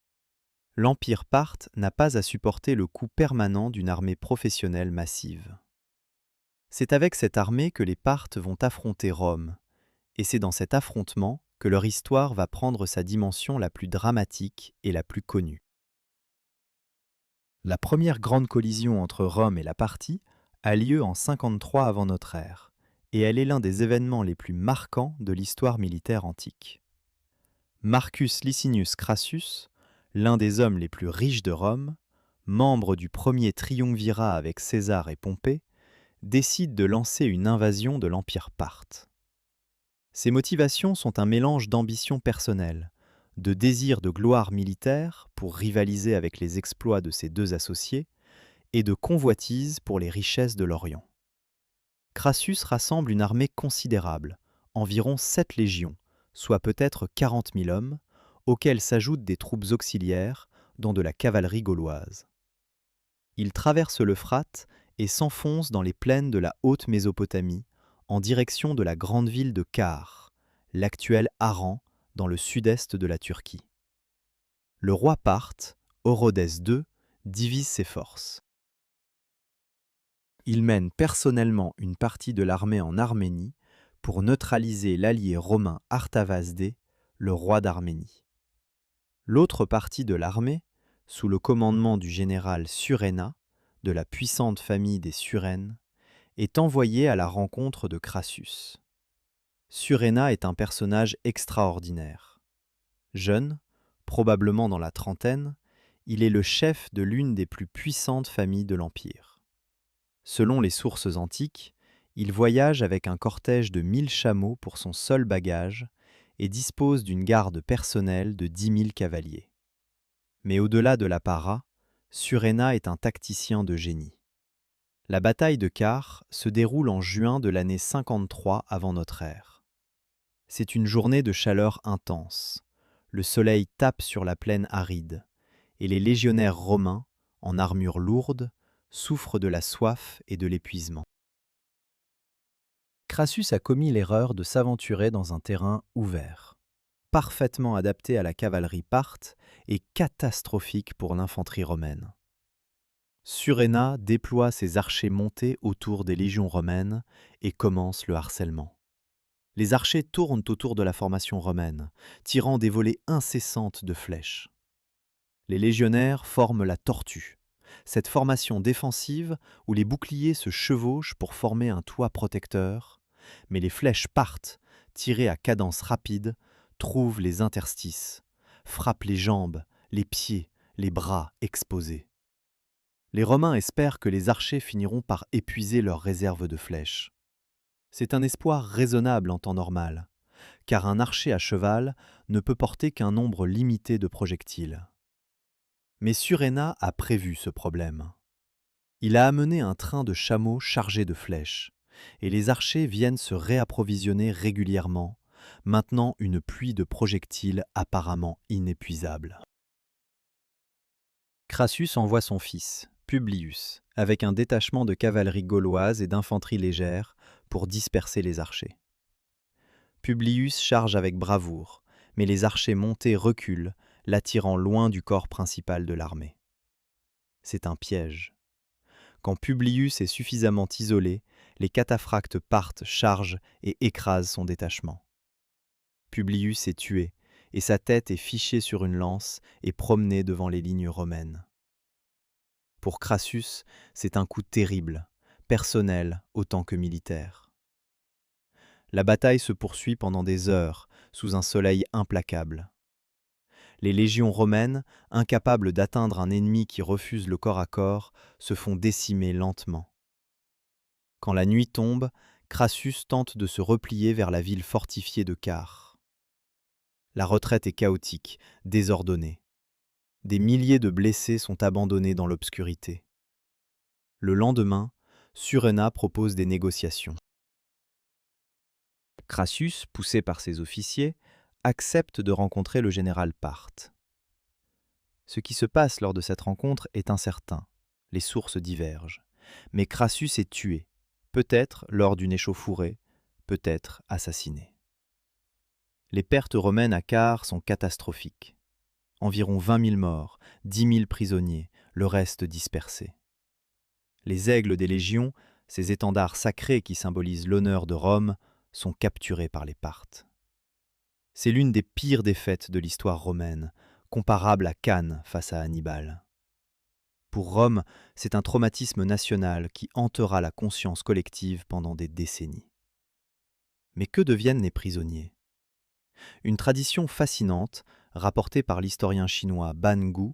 L'Empire parthe n'a pas à supporter le coût permanent d'une armée professionnelle massive. C'est avec cette armée que les Parthes vont affronter Rome, et c'est dans cet affrontement que leur histoire va prendre sa dimension la plus dramatique et la plus connue. La première grande collision entre Rome et la Parthie a lieu en 53 avant notre ère, et elle est l'un des événements les plus marquants de l'histoire militaire antique. Marcus Licinius Crassus, l'un des hommes les plus riches de Rome, membre du premier triumvirat avec César et Pompée, décide de lancer une invasion de l'Empire parthe. Ses motivations sont un mélange d'ambition personnelle, de désir de gloire militaire pour rivaliser avec les exploits de ses deux associés, et de convoitise pour les richesses de l'Orient. Crassus rassemble une armée considérable, environ 7 légions, soit peut-être 40 000 hommes, auxquels s'ajoutent des troupes auxiliaires, dont de la cavalerie gauloise. Il traverse l'Euphrate et s'enfonce dans les plaines de la haute Mésopotamie, en direction de la grande ville de Kars, l'actuel Harran, dans le sud-est de la Turquie. Le roi parthe, Orodès II, divise ses forces. Il mène personnellement une partie de l'armée en Arménie pour neutraliser l'allié romain Artavasdé, le roi d'Arménie. L'autre partie de l'armée, sous le commandement du général Suréna, de la puissante famille des Surènes, est envoyée à la rencontre de Crassus. Suréna est un personnage extraordinaire. Jeune, probablement dans la trentaine, il est le chef de l'une des plus puissantes familles de l'Empire. Selon les sources antiques, il voyage avec un cortège de 1000 chameaux pour son seul bagage et dispose d'une garde personnelle de 10 000 cavaliers. Mais au-delà de l'apparat, Suréna est un tacticien de génie. La bataille de Car se déroule en juin de l'année 53 avant notre ère. C'est une journée de chaleur intense. Le soleil tape sur la plaine aride, et les légionnaires romains, en armure lourde, souffrent de la soif et de l'épuisement. Crassus a commis l'erreur de s'aventurer dans un terrain ouvert, parfaitement adapté à la cavalerie parthe et catastrophique pour l'infanterie romaine. Surena déploie ses archers montés autour des légions romaines et commence le harcèlement. Les archers tournent autour de la formation romaine, tirant des volées incessantes de flèches. Les légionnaires forment la tortue, cette formation défensive où les boucliers se chevauchent pour former un toit protecteur, mais les flèches parthes, tirées à cadence rapide, trouvent les interstices, frappent les jambes, les pieds, les bras exposés. Les Romains espèrent que les archers finiront par épuiser leurs réserves de flèches. C'est un espoir raisonnable en temps normal, car un archer à cheval ne peut porter qu'un nombre limité de projectiles. Mais Surena a prévu ce problème. Il a amené un train de chameaux chargé de flèches, et les archers viennent se réapprovisionner régulièrement, maintenant une pluie de projectiles apparemment inépuisable. Crassus envoie son fils, Publius, avec un détachement de cavalerie gauloise et d'infanterie légère pour disperser les archers. Publius charge avec bravoure, mais les archers montés reculent, l'attirant loin du corps principal de l'armée. C'est un piège. Quand Publius est suffisamment isolé, les cataphractes parthes, chargent et écrasent son détachement. Publius est tué, et sa tête est fichée sur une lance et promenée devant les lignes romaines. Pour Crassus, c'est un coup terrible, personnel autant que militaire. La bataille se poursuit pendant des heures, sous un soleil implacable. Les légions romaines, incapables d'atteindre un ennemi qui refuse le corps à corps, se font décimer lentement. Quand la nuit tombe, Crassus tente de se replier vers la ville fortifiée de Car. La retraite est chaotique, désordonnée. Des milliers de blessés sont abandonnés dans l'obscurité. Le lendemain, Surena propose des négociations. Crassus, poussé par ses officiers, accepte de rencontrer le général parthe. Ce qui se passe lors de cette rencontre est incertain, les sources divergent, mais Crassus est tué, peut-être lors d'une échauffourée, peut-être assassiné. Les pertes romaines à Car sont catastrophiques. Environ 20 000 morts, 10 000 prisonniers, le reste dispersé. Les aigles des légions, ces étendards sacrés qui symbolisent l'honneur de Rome, sont capturés par les Parthes. C'est l'une des pires défaites de l'histoire romaine, comparable à Cannes face à Hannibal. Pour Rome, c'est un traumatisme national qui hantera la conscience collective pendant des décennies. Mais que deviennent les prisonniers? Une tradition fascinante, rapportée par l'historien chinois Ban Gu,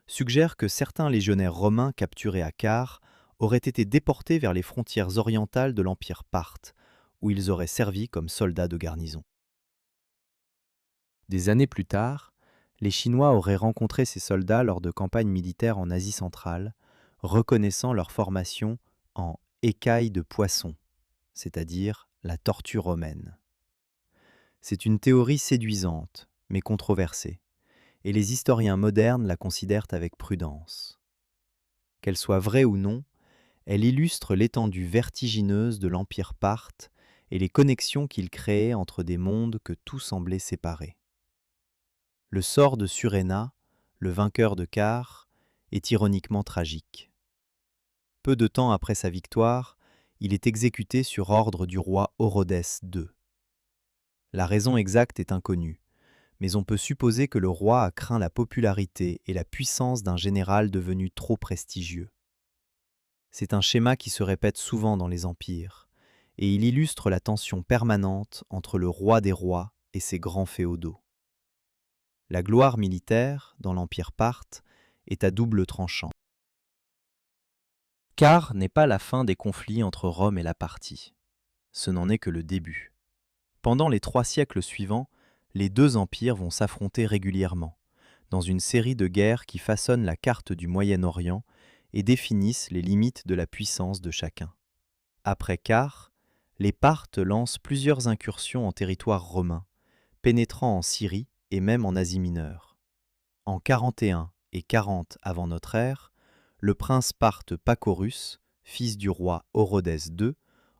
suggère que certains légionnaires romains capturés à Car auraient été déportés vers les frontières orientales de l'Empire parthe, où ils auraient servi comme soldats de garnison. Des années plus tard, les Chinois auraient rencontré ces soldats lors de campagnes militaires en Asie centrale, reconnaissant leur formation en écailles de poisson, c'est-à-dire la tortue romaine. C'est une théorie séduisante, mais controversée, et les historiens modernes la considèrent avec prudence. Qu'elle soit vraie ou non, elle illustre l'étendue vertigineuse de l'Empire parthe et les connexions qu'il créait entre des mondes que tout semblait séparer. Le sort de Surena, le vainqueur de Car, est ironiquement tragique. Peu de temps après sa victoire, il est exécuté sur ordre du roi Orodès II. La raison exacte est inconnue, mais on peut supposer que le roi a craint la popularité et la puissance d'un général devenu trop prestigieux. C'est un schéma qui se répète souvent dans les empires, et il illustre la tension permanente entre le roi des rois et ses grands féodaux. La gloire militaire, dans l'Empire parthe, est à double tranchant. Car n'est pas la fin des conflits entre Rome et la Parthie. Ce n'en est que le début. Pendant les 3 siècles suivants, les deux empires vont s'affronter régulièrement, dans une série de guerres qui façonnent la carte du Moyen-Orient et définissent les limites de la puissance de chacun. Après Car, les Parthes lancent plusieurs incursions en territoire romain, pénétrant en Syrie et même en Asie mineure. En 41 et 40 avant notre ère, le prince parthe Pacorus, fils du roi Orodès II,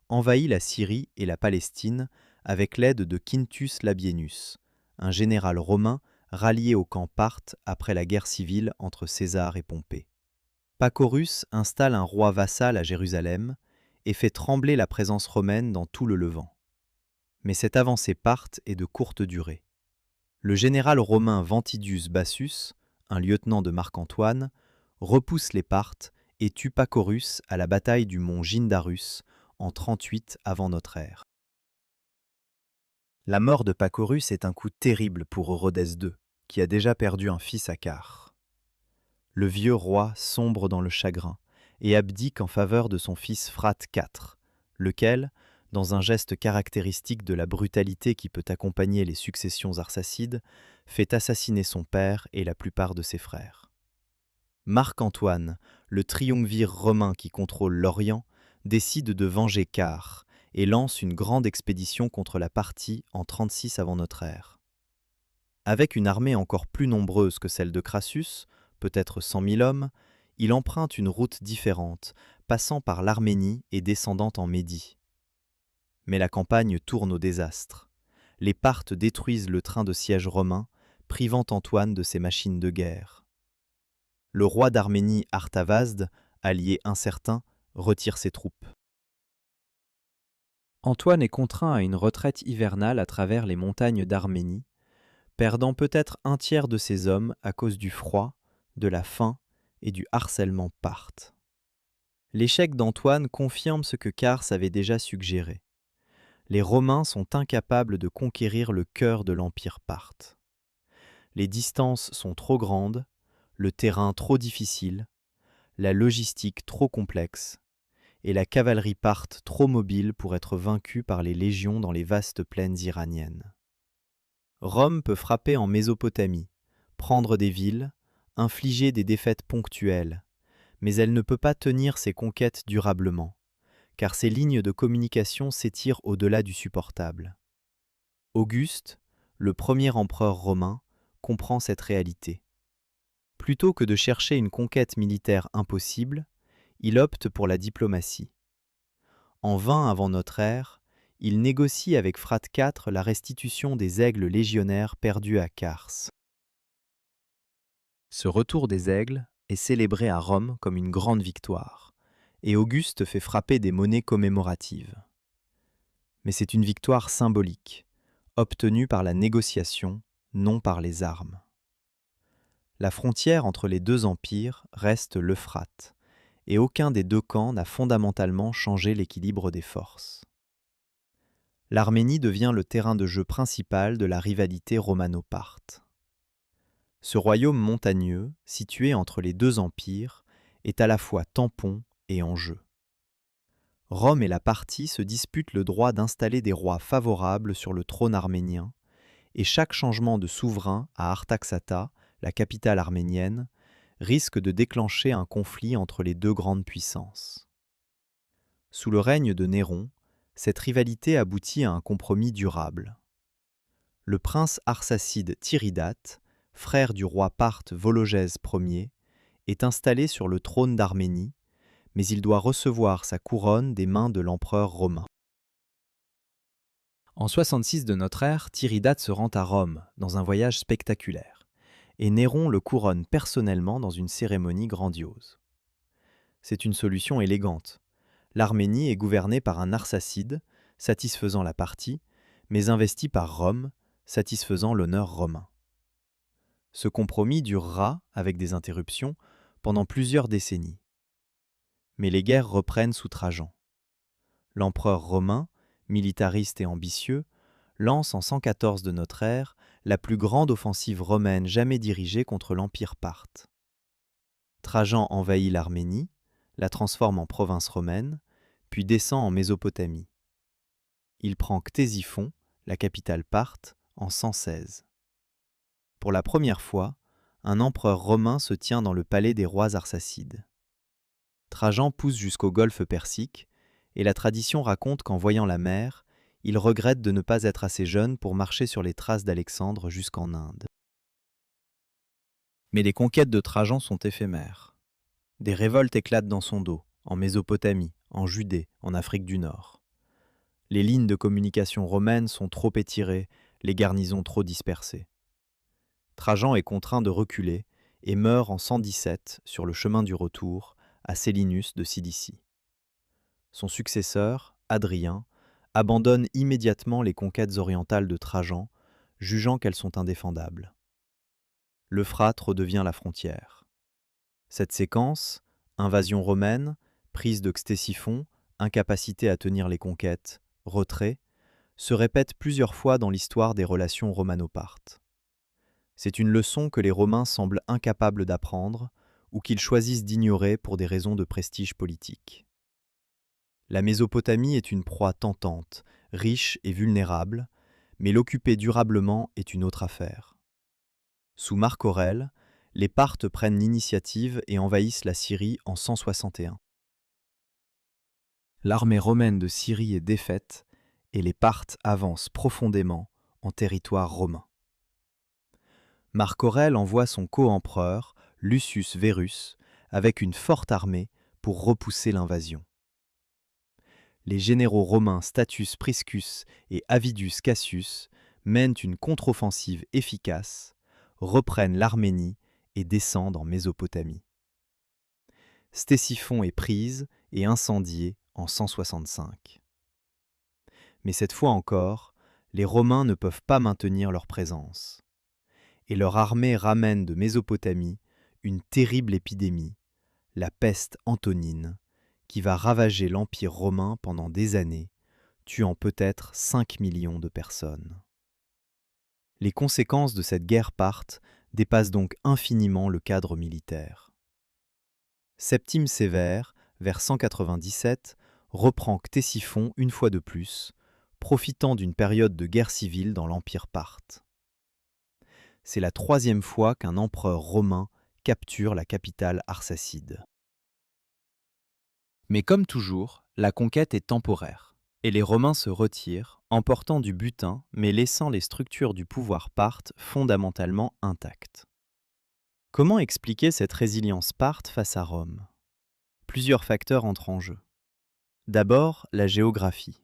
envahit la Syrie et la Palestine avec l'aide de Quintus Labienus, un général romain rallié au camp parthe après la guerre civile entre César et Pompée. Pacorus installe un roi vassal à Jérusalem et fait trembler la présence romaine dans tout le Levant. Mais cette avancée parthe est de courte durée. Le général romain Ventidius Bassus, un lieutenant de Marc-Antoine, repousse les Parthes et tue Pacorus à la bataille du mont Gindarus en 38 avant notre ère. La mort de Pacorus est un coup terrible pour Orodès II, qui a déjà perdu un fils à Car. Le vieux roi sombre dans le chagrin et abdique en faveur de son fils Phrate IV, lequel, dans un geste caractéristique de la brutalité qui peut accompagner les successions arsacides, fait assassiner son père et la plupart de ses frères. Marc-Antoine, le triumvir romain qui contrôle l'Orient, décide de venger Car et lance une grande expédition contre la Parthie en 36 avant notre ère. Avec une armée encore plus nombreuse que celle de Crassus, peut-être 100 000 hommes, il emprunte une route différente, passant par l'Arménie et descendant en Médie. Mais la campagne tourne au désastre. Les Parthes détruisent le train de siège romain, privant Antoine de ses machines de guerre. Le roi d'Arménie Artavasde, allié incertain, retire ses troupes. Antoine est contraint à une retraite hivernale à travers les montagnes d'Arménie, perdant peut-être un tiers de ses hommes à cause du froid, de la faim et du harcèlement parthe. L'échec d'Antoine confirme ce que Cars avait déjà suggéré. Les Romains sont incapables de conquérir le cœur de l'empire parthe. Les distances sont trop grandes, le terrain trop difficile, la logistique trop complexe, et la cavalerie parthe trop mobile pour être vaincue par les légions dans les vastes plaines iraniennes. Rome peut frapper en Mésopotamie, prendre des villes, infliger des défaites ponctuelles, mais elle ne peut pas tenir ses conquêtes durablement, car ses lignes de communication s'étirent au-delà du supportable. Auguste, le premier empereur romain, comprend cette réalité. Plutôt que de chercher une conquête militaire impossible, il opte pour la diplomatie. En 20 avant notre ère, il négocie avec Phrate IV la restitution des aigles légionnaires perdus à Kars. Ce retour des aigles est célébré à Rome comme une grande victoire, et Auguste fait frapper des monnaies commémoratives. Mais c'est une victoire symbolique, obtenue par la négociation, non par les armes. La frontière entre les deux empires reste l'Euphrate, et aucun des deux camps n'a fondamentalement changé l'équilibre des forces. L'Arménie devient le terrain de jeu principal de la rivalité romano-parthe. Ce royaume montagneux, situé entre les deux empires, est à la fois tampon et enjeu. Rome et la Parthie se disputent le droit d'installer des rois favorables sur le trône arménien, et chaque changement de souverain à Artaxata, la capitale arménienne, risque de déclencher un conflit entre les deux grandes puissances. Sous le règne de Néron, cette rivalité aboutit à un compromis durable. Le prince arsacide Tiridate, frère du roi parthe Vologèse Ier, est installé sur le trône d'Arménie, mais il doit recevoir sa couronne des mains de l'empereur romain. En 66 de notre ère, Tiridate se rend à Rome, dans un voyage spectaculaire, et Néron le couronne personnellement dans une cérémonie grandiose. C'est une solution élégante. L'Arménie est gouvernée par un arsacide, satisfaisant la Parthie, mais investi par Rome, satisfaisant l'honneur romain. Ce compromis durera, avec des interruptions, pendant plusieurs décennies. Mais les guerres reprennent sous Trajan. L'empereur romain, militariste et ambitieux, lance en 114 de notre ère la plus grande offensive romaine jamais dirigée contre l'empire parthe. Trajan envahit l'Arménie, la transforme en province romaine, puis descend en Mésopotamie. Il prend Ctésiphon, la capitale parthe, en 116. Pour la première fois, un empereur romain se tient dans le palais des rois arsacides. Trajan pousse jusqu'au golfe Persique, et la tradition raconte qu'en voyant la mer, il regrette de ne pas être assez jeune pour marcher sur les traces d'Alexandre jusqu'en Inde. Mais les conquêtes de Trajan sont éphémères. Des révoltes éclatent dans son dos, en Mésopotamie, en Judée, en Afrique du Nord. Les lignes de communication romaines sont trop étirées, les garnisons trop dispersées. Trajan est contraint de reculer et meurt en 117 sur le chemin du retour à Sélinus de Cilicie. Son successeur, Hadrien, abandonne immédiatement les conquêtes orientales de Trajan, jugeant qu'elles sont indéfendables. L'Euphrate redevient la frontière. Cette séquence, invasion romaine, prise de Ctésiphon, incapacité à tenir les conquêtes, retrait, se répète plusieurs fois dans l'histoire des relations romano-parthes. C'est une leçon que les Romains semblent incapables d'apprendre ou qu'ils choisissent d'ignorer pour des raisons de prestige politique. La Mésopotamie est une proie tentante, riche et vulnérable, mais l'occuper durablement est une autre affaire. Sous Marc Aurèle, les Parthes prennent l'initiative et envahissent la Syrie en 161. L'armée romaine de Syrie est défaite et les Parthes avancent profondément en territoire romain. Marc Aurèle envoie son co-empereur, Lucius Verus, avec une forte armée pour repousser l'invasion. Les généraux romains Statius Priscus et Avidius Cassius mènent une contre-offensive efficace, reprennent l'Arménie et descendent en Mésopotamie. Ctésiphon est prise et incendiée en 165. Mais cette fois encore, les Romains ne peuvent pas maintenir leur présence. Et leur armée ramène de Mésopotamie une terrible épidémie, la peste antonine, qui va ravager l'Empire romain pendant des années, tuant peut-être 5 millions de personnes. Les conséquences de cette guerre parthes dépassent donc infiniment le cadre militaire. Septime Sévère, vers 197, reprend Ctésiphon une fois de plus, profitant d'une période de guerre civile dans l'Empire parthe. C'est la troisième fois qu'un empereur romain capture la capitale arsacide. Mais comme toujours, la conquête est temporaire, et les Romains se retirent, emportant du butin, mais laissant les structures du pouvoir parthes fondamentalement intactes. Comment expliquer cette résilience parthe face à Rome ? Plusieurs facteurs entrent en jeu. D'abord, la géographie.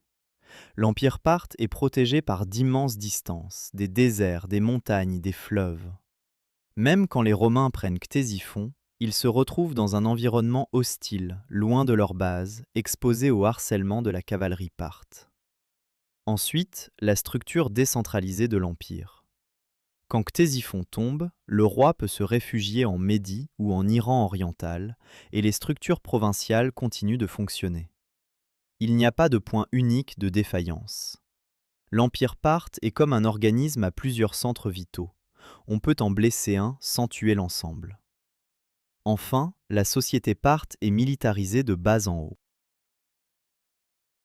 L'Empire parthe est protégé par d'immenses distances, des déserts, des montagnes, des fleuves. Même quand les Romains prennent Ctésiphon, ils se retrouvent dans un environnement hostile, loin de leur base, exposés au harcèlement de la cavalerie parthe. Ensuite, la structure décentralisée de l'Empire. Quand Ctésiphon tombe, le roi peut se réfugier en Médie ou en Iran oriental, et les structures provinciales continuent de fonctionner. Il n'y a pas de point unique de défaillance. L'Empire parthe est comme un organisme à plusieurs centres vitaux. On peut en blesser un sans tuer l'ensemble. Enfin, la société parthe est militarisée de bas en haut.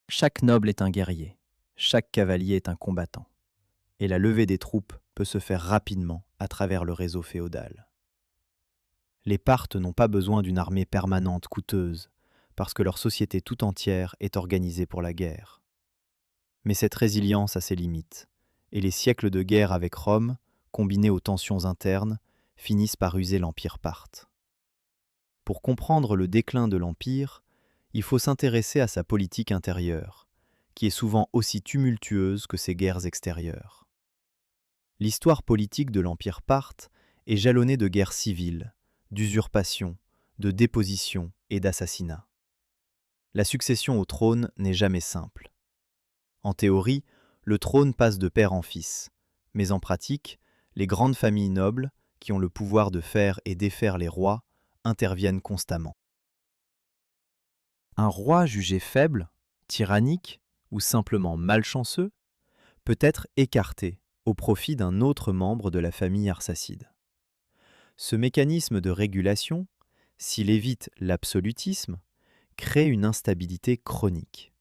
Chaque noble est un guerrier, chaque cavalier est un combattant, et la levée des troupes peut se faire rapidement à travers le réseau féodal. Les Parthes n'ont pas besoin d'une armée permanente coûteuse, parce que leur société tout entière est organisée pour la guerre. Mais cette résilience a ses limites, et les siècles de guerre avec Rome, combinés aux tensions internes, finissent par user l'Empire parthe. Pour comprendre le déclin de l'Empire, il faut s'intéresser à sa politique intérieure, qui est souvent aussi tumultueuse que ses guerres extérieures. L'histoire politique de l'Empire parthe est jalonnée de guerres civiles, d'usurpations, de dépositions et d'assassinats. La succession au trône n'est jamais simple. En théorie, le trône passe de père en fils, mais en pratique, les grandes familles nobles, qui ont le pouvoir de faire et défaire les rois, interviennent constamment. Un roi jugé faible, tyrannique ou simplement malchanceux peut être écarté au profit d'un autre membre de la famille arsacide. Ce mécanisme de régulation, s'il évite l'absolutisme, crée une instabilité chronique.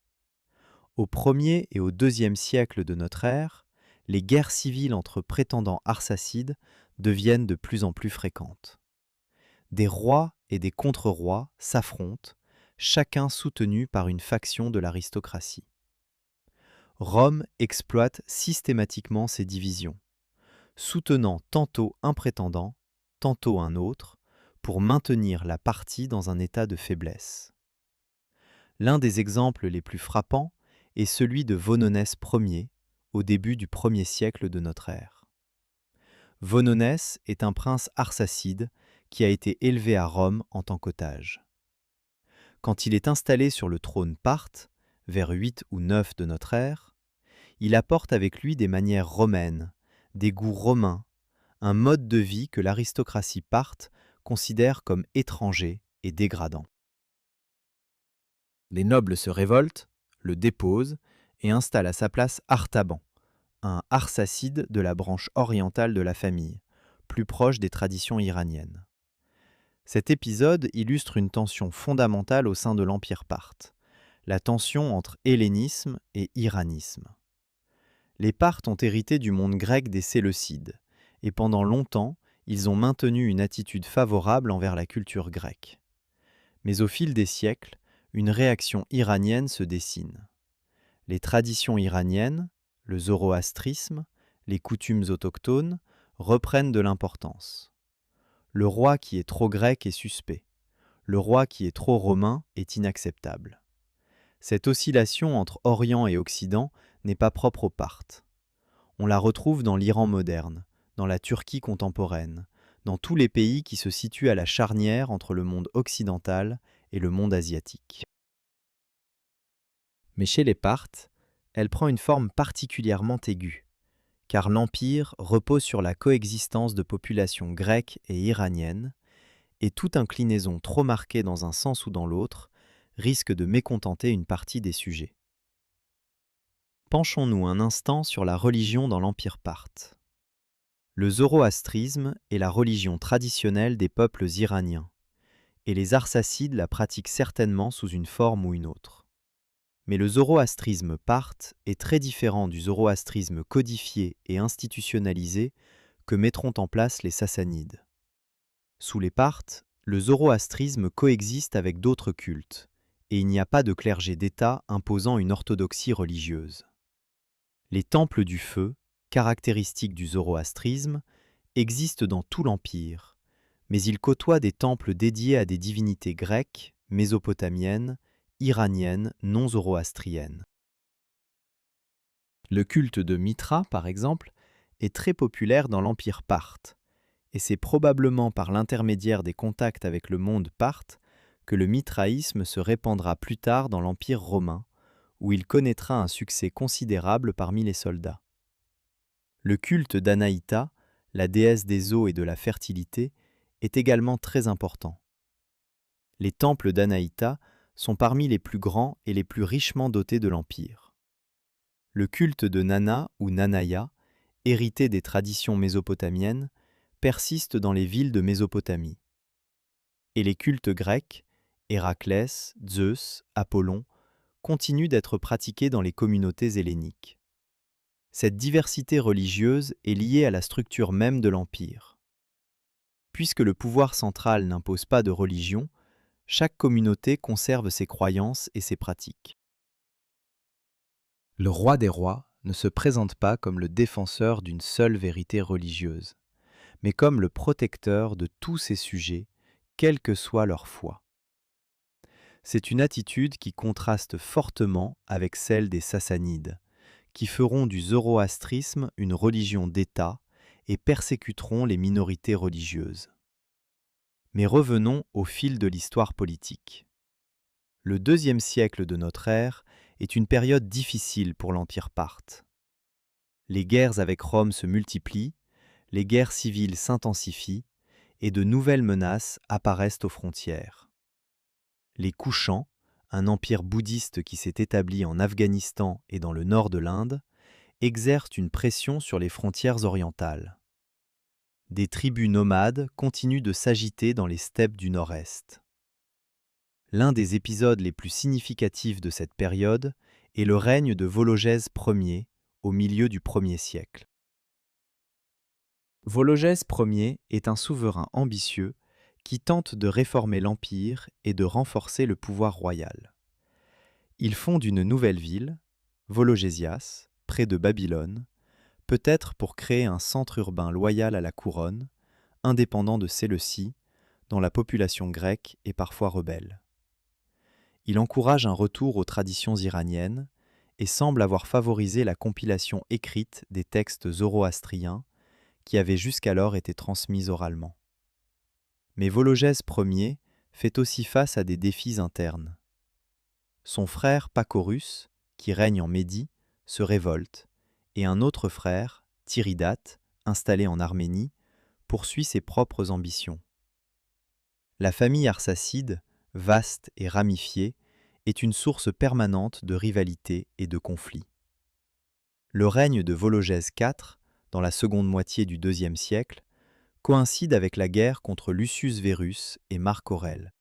Au 1er et au 2e siècle de notre ère, les guerres civiles entre prétendants arsacides deviennent de plus en plus fréquentes. Des rois et des contre-rois s'affrontent, chacun soutenu par une faction de l'aristocratie. Rome exploite systématiquement ces divisions, soutenant tantôt un prétendant, tantôt un autre, pour maintenir la partie dans un état de faiblesse. L'un des exemples les plus frappants est celui de Vonones Ier, au début du 1er siècle de notre ère. Vonones est un prince arsacide qui a été élevé à Rome en tant qu'otage. Quand il est installé sur le trône parthe, vers 8 ou 9 de notre ère, il apporte avec lui des manières romaines, des goûts romains, un mode de vie que l'aristocratie parthe considère comme étranger et dégradant. Les nobles se révoltent, le déposent et installent à sa place Artaban, un arsacide de la branche orientale de la famille, plus proche des traditions iraniennes. Cet épisode illustre une tension fondamentale au sein de l'Empire parthe, la tension entre hellénisme et iranisme. Les Parthes ont hérité du monde grec des Séleucides, et pendant longtemps, ils ont maintenu une attitude favorable envers la culture grecque. Mais au fil des siècles, une réaction iranienne se dessine. Les traditions iraniennes, le zoroastrisme, les coutumes autochtones reprennent de l'importance. Le roi qui est trop grec est suspect. Le roi qui est trop romain est inacceptable. Cette oscillation entre Orient et Occident n'est pas propre aux Parthes. On la retrouve dans l'Iran moderne, dans la Turquie contemporaine, dans tous les pays qui se situent à la charnière entre le monde occidental et le monde asiatique. Mais chez les Parthes, elle prend une forme particulièrement aiguë, car l'Empire repose sur la coexistence de populations grecques et iraniennes, et toute inclinaison trop marquée dans un sens ou dans l'autre risque de mécontenter une partie des sujets. Penchons-nous un instant sur la religion dans l'Empire parthe. Le zoroastrisme est la religion traditionnelle des peuples iraniens, et les arsacides la pratiquent certainement sous une forme ou une autre. Mais le zoroastrisme parthe est très différent du zoroastrisme codifié et institutionnalisé que mettront en place les sassanides. Sous les Parthes, le zoroastrisme coexiste avec d'autres cultes, et il n'y a pas de clergé d'État imposant une orthodoxie religieuse. Les temples du feu, caractéristiques du zoroastrisme, existent dans tout l'Empire, mais ils côtoient des temples dédiés à des divinités grecques, mésopotamiennes, iraniennes, non zoroastriennes. Le culte de Mitra, par exemple, est très populaire dans l'Empire parthe, et c'est probablement par l'intermédiaire des contacts avec le monde parthe que le mitraïsme se répandra plus tard dans l'Empire romain, où il connaîtra un succès considérable parmi les soldats. Le culte d'Anaïta, la déesse des eaux et de la fertilité, est également très important. Les temples d'Anaïta sont parmi les plus grands et les plus richement dotés de l'Empire. Le culte de Nana ou Nanaya, hérité des traditions mésopotamiennes, persiste dans les villes de Mésopotamie. Et les cultes grecs, Héraclès, Zeus, Apollon, continuent d'être pratiqués dans les communautés helléniques. Cette diversité religieuse est liée à la structure même de l'Empire. Puisque le pouvoir central n'impose pas de religion, chaque communauté conserve ses croyances et ses pratiques. Le roi des rois ne se présente pas comme le défenseur d'une seule vérité religieuse, mais comme le protecteur de tous ses sujets, quelle que soit leur foi. C'est une attitude qui contraste fortement avec celle des Sassanides, qui feront du zoroastrisme une religion d'État et persécuteront les minorités religieuses. Mais revenons au fil de l'histoire politique. Le 2e siècle de notre ère est une période difficile pour l'Empire parthe. Les guerres avec Rome se multiplient, les guerres civiles s'intensifient et de nouvelles menaces apparaissent aux frontières. Les Kushans, un empire bouddhiste qui s'est établi en Afghanistan et dans le nord de l'Inde, exercent une pression sur les frontières orientales. Des tribus nomades continuent de s'agiter dans les steppes du nord-est. L'un des épisodes les plus significatifs de cette période est le règne de Vologèse Ier au milieu du 1er siècle. Vologèse Ier est un souverain ambitieux qui tentent de réformer l'Empire et de renforcer le pouvoir royal. Ils fondent une nouvelle ville, Vologésias, près de Babylone, peut-être pour créer un centre urbain loyal à la couronne, indépendant de Séleucie, dont la population grecque est parfois rebelle. Il encourage un retour aux traditions iraniennes et semble avoir favorisé la compilation écrite des textes zoroastriens qui avaient jusqu'alors été transmis oralement. Mais Vologèse Ier fait aussi face à des défis internes. Son frère Pacorus, qui règne en Médie, se révolte, et un autre frère, Tiridate, installé en Arménie, poursuit ses propres ambitions. La famille arsacide, vaste et ramifiée, est une source permanente de rivalité et de conflits. Le règne de Vologèse IV, dans la seconde moitié du IIe siècle, coïncide avec la guerre contre Lucius Verus et Marc Aurèle.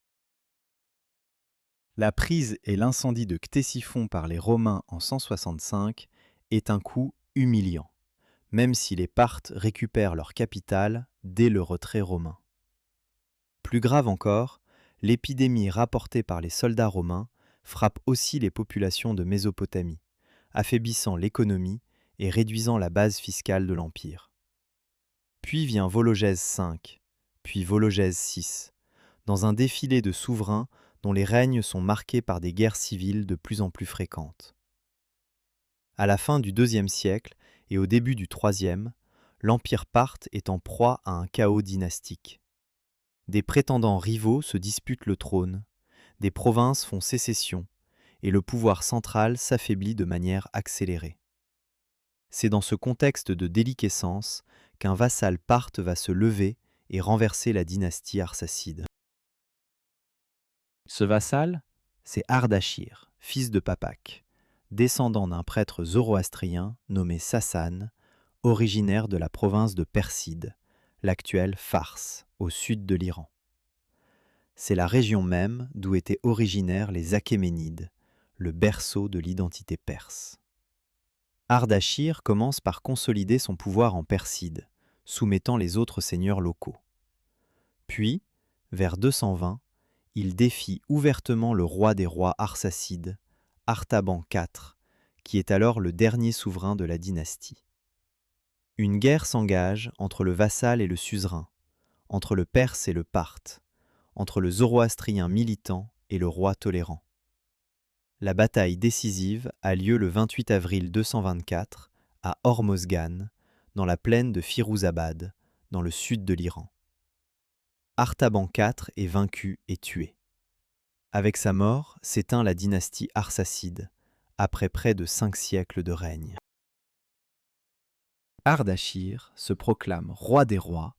La prise et l'incendie de Ctésiphon par les Romains en 165 est un coup humiliant, même si les Parthes récupèrent leur capitale dès le retrait romain. Plus grave encore, l'épidémie rapportée par les soldats romains frappe aussi les populations de Mésopotamie, affaiblissant l'économie et réduisant la base fiscale de l'Empire. Puis vient Vologèse V, puis Vologèse VI, dans un défilé de souverains dont les règnes sont marqués par des guerres civiles de plus en plus fréquentes. À la fin du IIe siècle et au début du IIIe, l'Empire parthe est en proie à un chaos dynastique. Des prétendants rivaux se disputent le trône, des provinces font sécession, et le pouvoir central s'affaiblit de manière accélérée. C'est dans ce contexte de déliquescence qu'un vassal parthe va se lever et renverser la dynastie arsacide. Ce vassal, c'est Ardachir, fils de Papak, descendant d'un prêtre zoroastrien nommé Sassan, originaire de la province de Perside, l'actuelle Fars, au sud de l'Iran. C'est la région même d'où étaient originaires les Achéménides, le berceau de l'identité perse. Ardachir commence par consolider son pouvoir en Perside, soumettant les autres seigneurs locaux. Puis, vers 220, il défie ouvertement le roi des rois arsacides, Artaban IV, qui est alors le dernier souverain de la dynastie. Une guerre s'engage entre le vassal et le suzerain, entre le perse et le parthe, entre le zoroastrien militant et le roi tolérant. La bataille décisive a lieu le 28 avril 224 à Hormozgan, dans la plaine de Firouzabad, dans le sud de l'Iran. Artaban IV est vaincu et tué. Avec sa mort, s'éteint la dynastie arsacide, après près de 5 siècles de règne. Ardachir se proclame roi des rois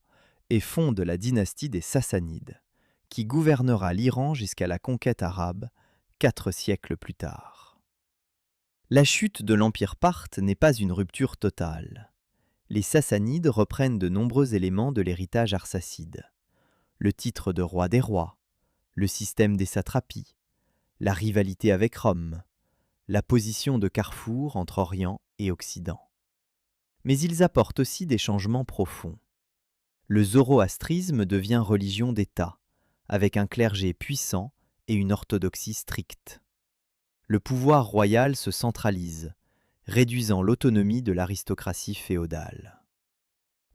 et fonde la dynastie des Sassanides, qui gouvernera l'Iran jusqu'à la conquête arabe, 4 siècles plus tard. La chute de l'Empire parthe n'est pas une rupture totale. Les Sassanides reprennent de nombreux éléments de l'héritage arsacide. Le titre de roi des rois, le système des satrapies, la rivalité avec Rome, la position de carrefour entre Orient et Occident. Mais ils apportent aussi des changements profonds. Le zoroastrisme devient religion d'État, avec un clergé puissant et une orthodoxie stricte. Le pouvoir royal se centralise, réduisant l'autonomie de l'aristocratie féodale.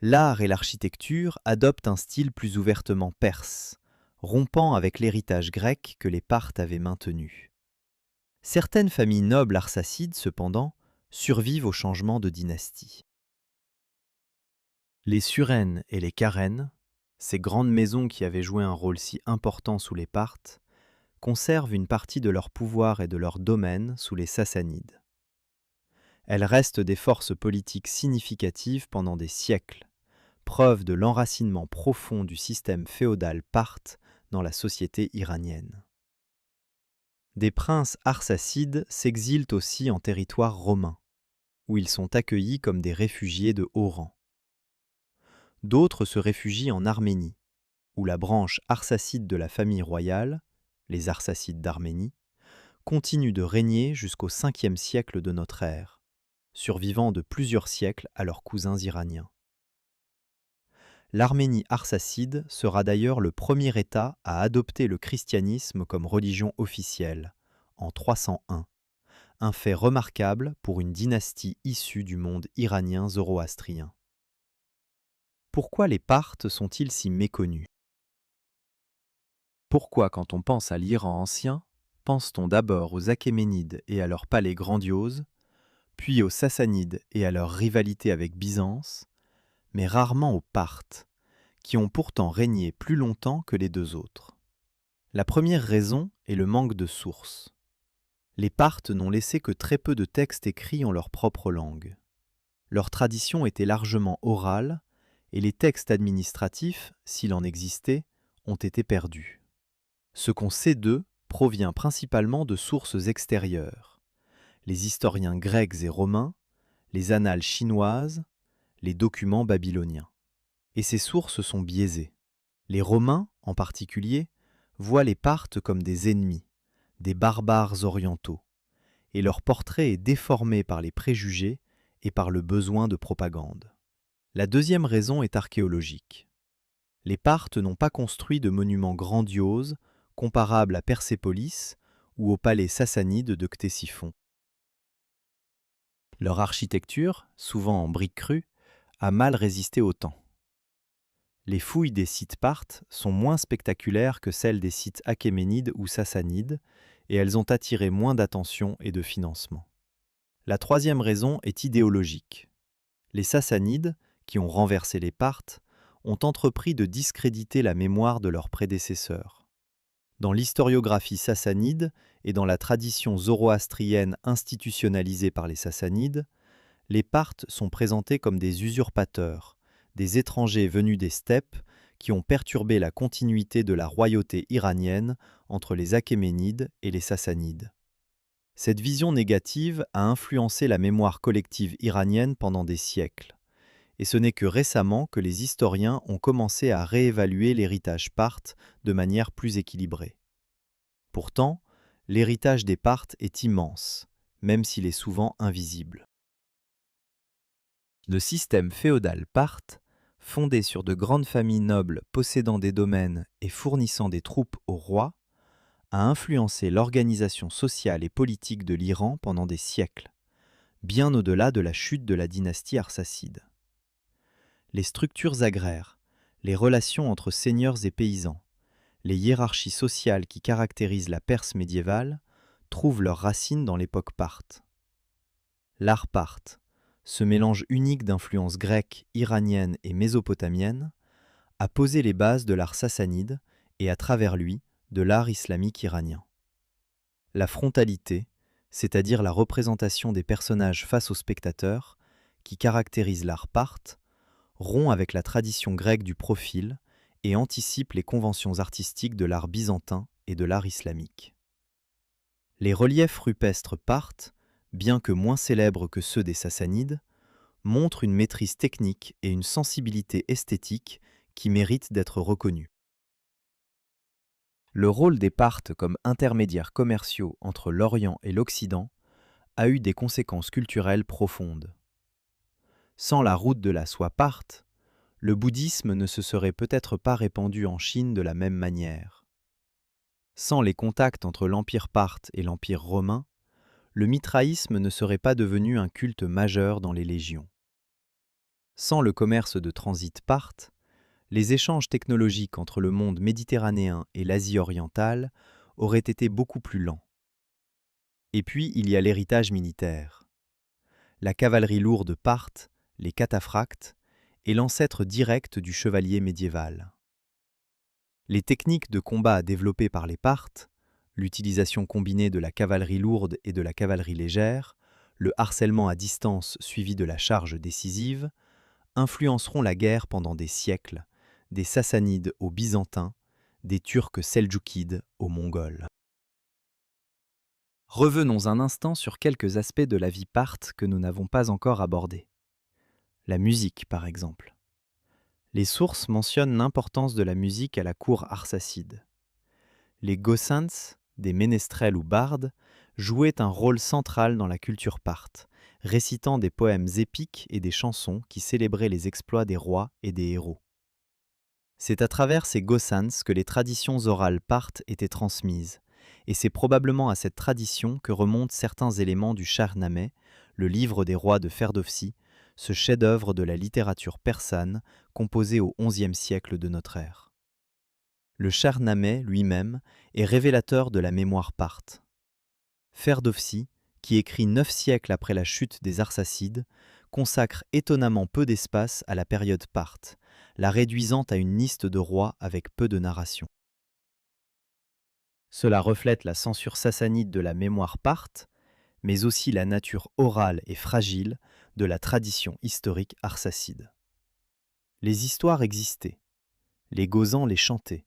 L'art et l'architecture adoptent un style plus ouvertement perse, rompant avec l'héritage grec que les Parthes avaient maintenu. Certaines familles nobles arsacides, cependant, survivent au changement de dynastie. Les Surènes et les Carènes, ces grandes maisons qui avaient joué un rôle si important sous les Parthes, conservent une partie de leur pouvoir et de leur domaine sous les Sassanides. Elles restent des forces politiques significatives pendant des siècles, preuve de l'enracinement profond du système féodal parthe dans la société iranienne. Des princes arsacides s'exilent aussi en territoire romain, où ils sont accueillis comme des réfugiés de haut rang. D'autres se réfugient en Arménie, où la branche arsacide de la famille royale, les Arsacides d'Arménie, continue de régner jusqu'au 5e siècle de notre ère, survivant de plusieurs siècles à leurs cousins iraniens. L'Arménie arsacide sera d'ailleurs le premier État à adopter le christianisme comme religion officielle, en 301, un fait remarquable pour une dynastie issue du monde iranien zoroastrien. Pourquoi les Parthes sont-ils si méconnus? Pourquoi, quand on pense à l'Iran ancien, pense-t-on d'abord aux Achéménides et à leur palais grandiose, puis aux Sassanides et à leur rivalité avec Byzance, mais rarement aux Parthes, qui ont pourtant régné plus longtemps que les deux autres? La première raison est le manque de sources. Les Parthes n'ont laissé que très peu de textes écrits en leur propre langue. Leur tradition était largement orale, et les textes administratifs, s'il en existait, ont été perdus. Ce qu'on sait d'eux provient principalement de sources extérieures, les historiens grecs et romains, les annales chinoises, les documents babyloniens. Et ces sources sont biaisées. Les Romains, en particulier, voient les Parthes comme des ennemis, des barbares orientaux, et leur portrait est déformé par les préjugés et par le besoin de propagande. La deuxième raison est archéologique. Les Parthes n'ont pas construit de monuments grandioses comparables à Persépolis ou au palais sassanide de Ctésiphon. Leur architecture, souvent en briques crues, a mal résisté au temps. Les fouilles des sites parthes sont moins spectaculaires que celles des sites achéménides ou sassanides, et elles ont attiré moins d'attention et de financement. La troisième raison est idéologique. Les Sassanides, qui ont renversé les Parthes, ont entrepris de discréditer la mémoire de leurs prédécesseurs. Dans l'historiographie sassanide et dans la tradition zoroastrienne institutionnalisée par les Sassanides, les Parthes sont présentés comme des usurpateurs, des étrangers venus des steppes qui ont perturbé la continuité de la royauté iranienne entre les Achéménides et les Sassanides. Cette vision négative a influencé la mémoire collective iranienne pendant des siècles, et ce n'est que récemment que les historiens ont commencé à réévaluer l'héritage parthe de manière plus équilibrée. Pourtant, l'héritage des Parthes est immense, même s'il est souvent invisible. Le système féodal parthe, fondé sur de grandes familles nobles possédant des domaines et fournissant des troupes au roi, a influencé l'organisation sociale et politique de l'Iran pendant des siècles, bien au-delà de la chute de la dynastie arsacide. Les structures agraires, les relations entre seigneurs et paysans, les hiérarchies sociales qui caractérisent la Perse médiévale trouvent leurs racines dans l'époque parthe. L'art parthe, ce mélange unique d'influences grecques, iraniennes et mésopotamiennes, a posé les bases de l'art sassanide et, à travers lui, de l'art islamique iranien. La frontalité, c'est-à-dire la représentation des personnages face au spectateur, qui caractérise l'art parthe, rompt avec la tradition grecque du profil et anticipe les conventions artistiques de l'art byzantin et de l'art islamique. Les reliefs rupestres parthes, bien que moins célèbres que ceux des Sassanides, montrent une maîtrise technique et une sensibilité esthétique qui méritent d'être reconnues. Le rôle des Parthes comme intermédiaires commerciaux entre l'Orient et l'Occident a eu des conséquences culturelles profondes. Sans la route de la soie parthe, le bouddhisme ne se serait peut-être pas répandu en Chine de la même manière. Sans les contacts entre l'Empire parthe et l'Empire romain, le mitraïsme ne serait pas devenu un culte majeur dans les légions. Sans le commerce de transit parthe, les échanges technologiques entre le monde méditerranéen et l'Asie orientale auraient été beaucoup plus lents. Et puis il y a l'héritage militaire. La cavalerie lourde parthe, les cataphractes, est l'ancêtre direct du chevalier médiéval. Les techniques de combat développées par les Parthes, l'utilisation combinée de la cavalerie lourde et de la cavalerie légère, le harcèlement à distance suivi de la charge décisive, influenceront la guerre pendant des siècles, des Sassanides aux Byzantins, des Turcs seldjoukides aux Mongols. Revenons un instant sur quelques aspects de la vie parthe que nous n'avons pas encore abordés. La musique, par exemple. Les sources mentionnent l'importance de la musique à la cour arsacide. Les gossans, des ménestrels ou bardes, jouaient un rôle central dans la culture parthe, récitant des poèmes épiques et des chansons qui célébraient les exploits des rois et des héros. C'est à travers ces Gossans que les traditions orales parthes étaient transmises, et c'est probablement à cette tradition que remontent certains éléments du Shahnameh, le livre des rois de Ferdowsi, ce chef-d'œuvre de la littérature persane composé au XIe siècle de notre ère. Le Shahnameh lui-même est révélateur de la mémoire parthe. Ferdowsi, qui écrit 9 siècles après la chute des Arsacides, consacre étonnamment peu d'espace à la période parthe, la réduisant à une liste de rois avec peu de narration. Cela reflète la censure sassanide de la mémoire parthe, mais aussi la nature orale et fragile de la tradition historique arsacide. Les histoires existaient, les Gozans les chantaient,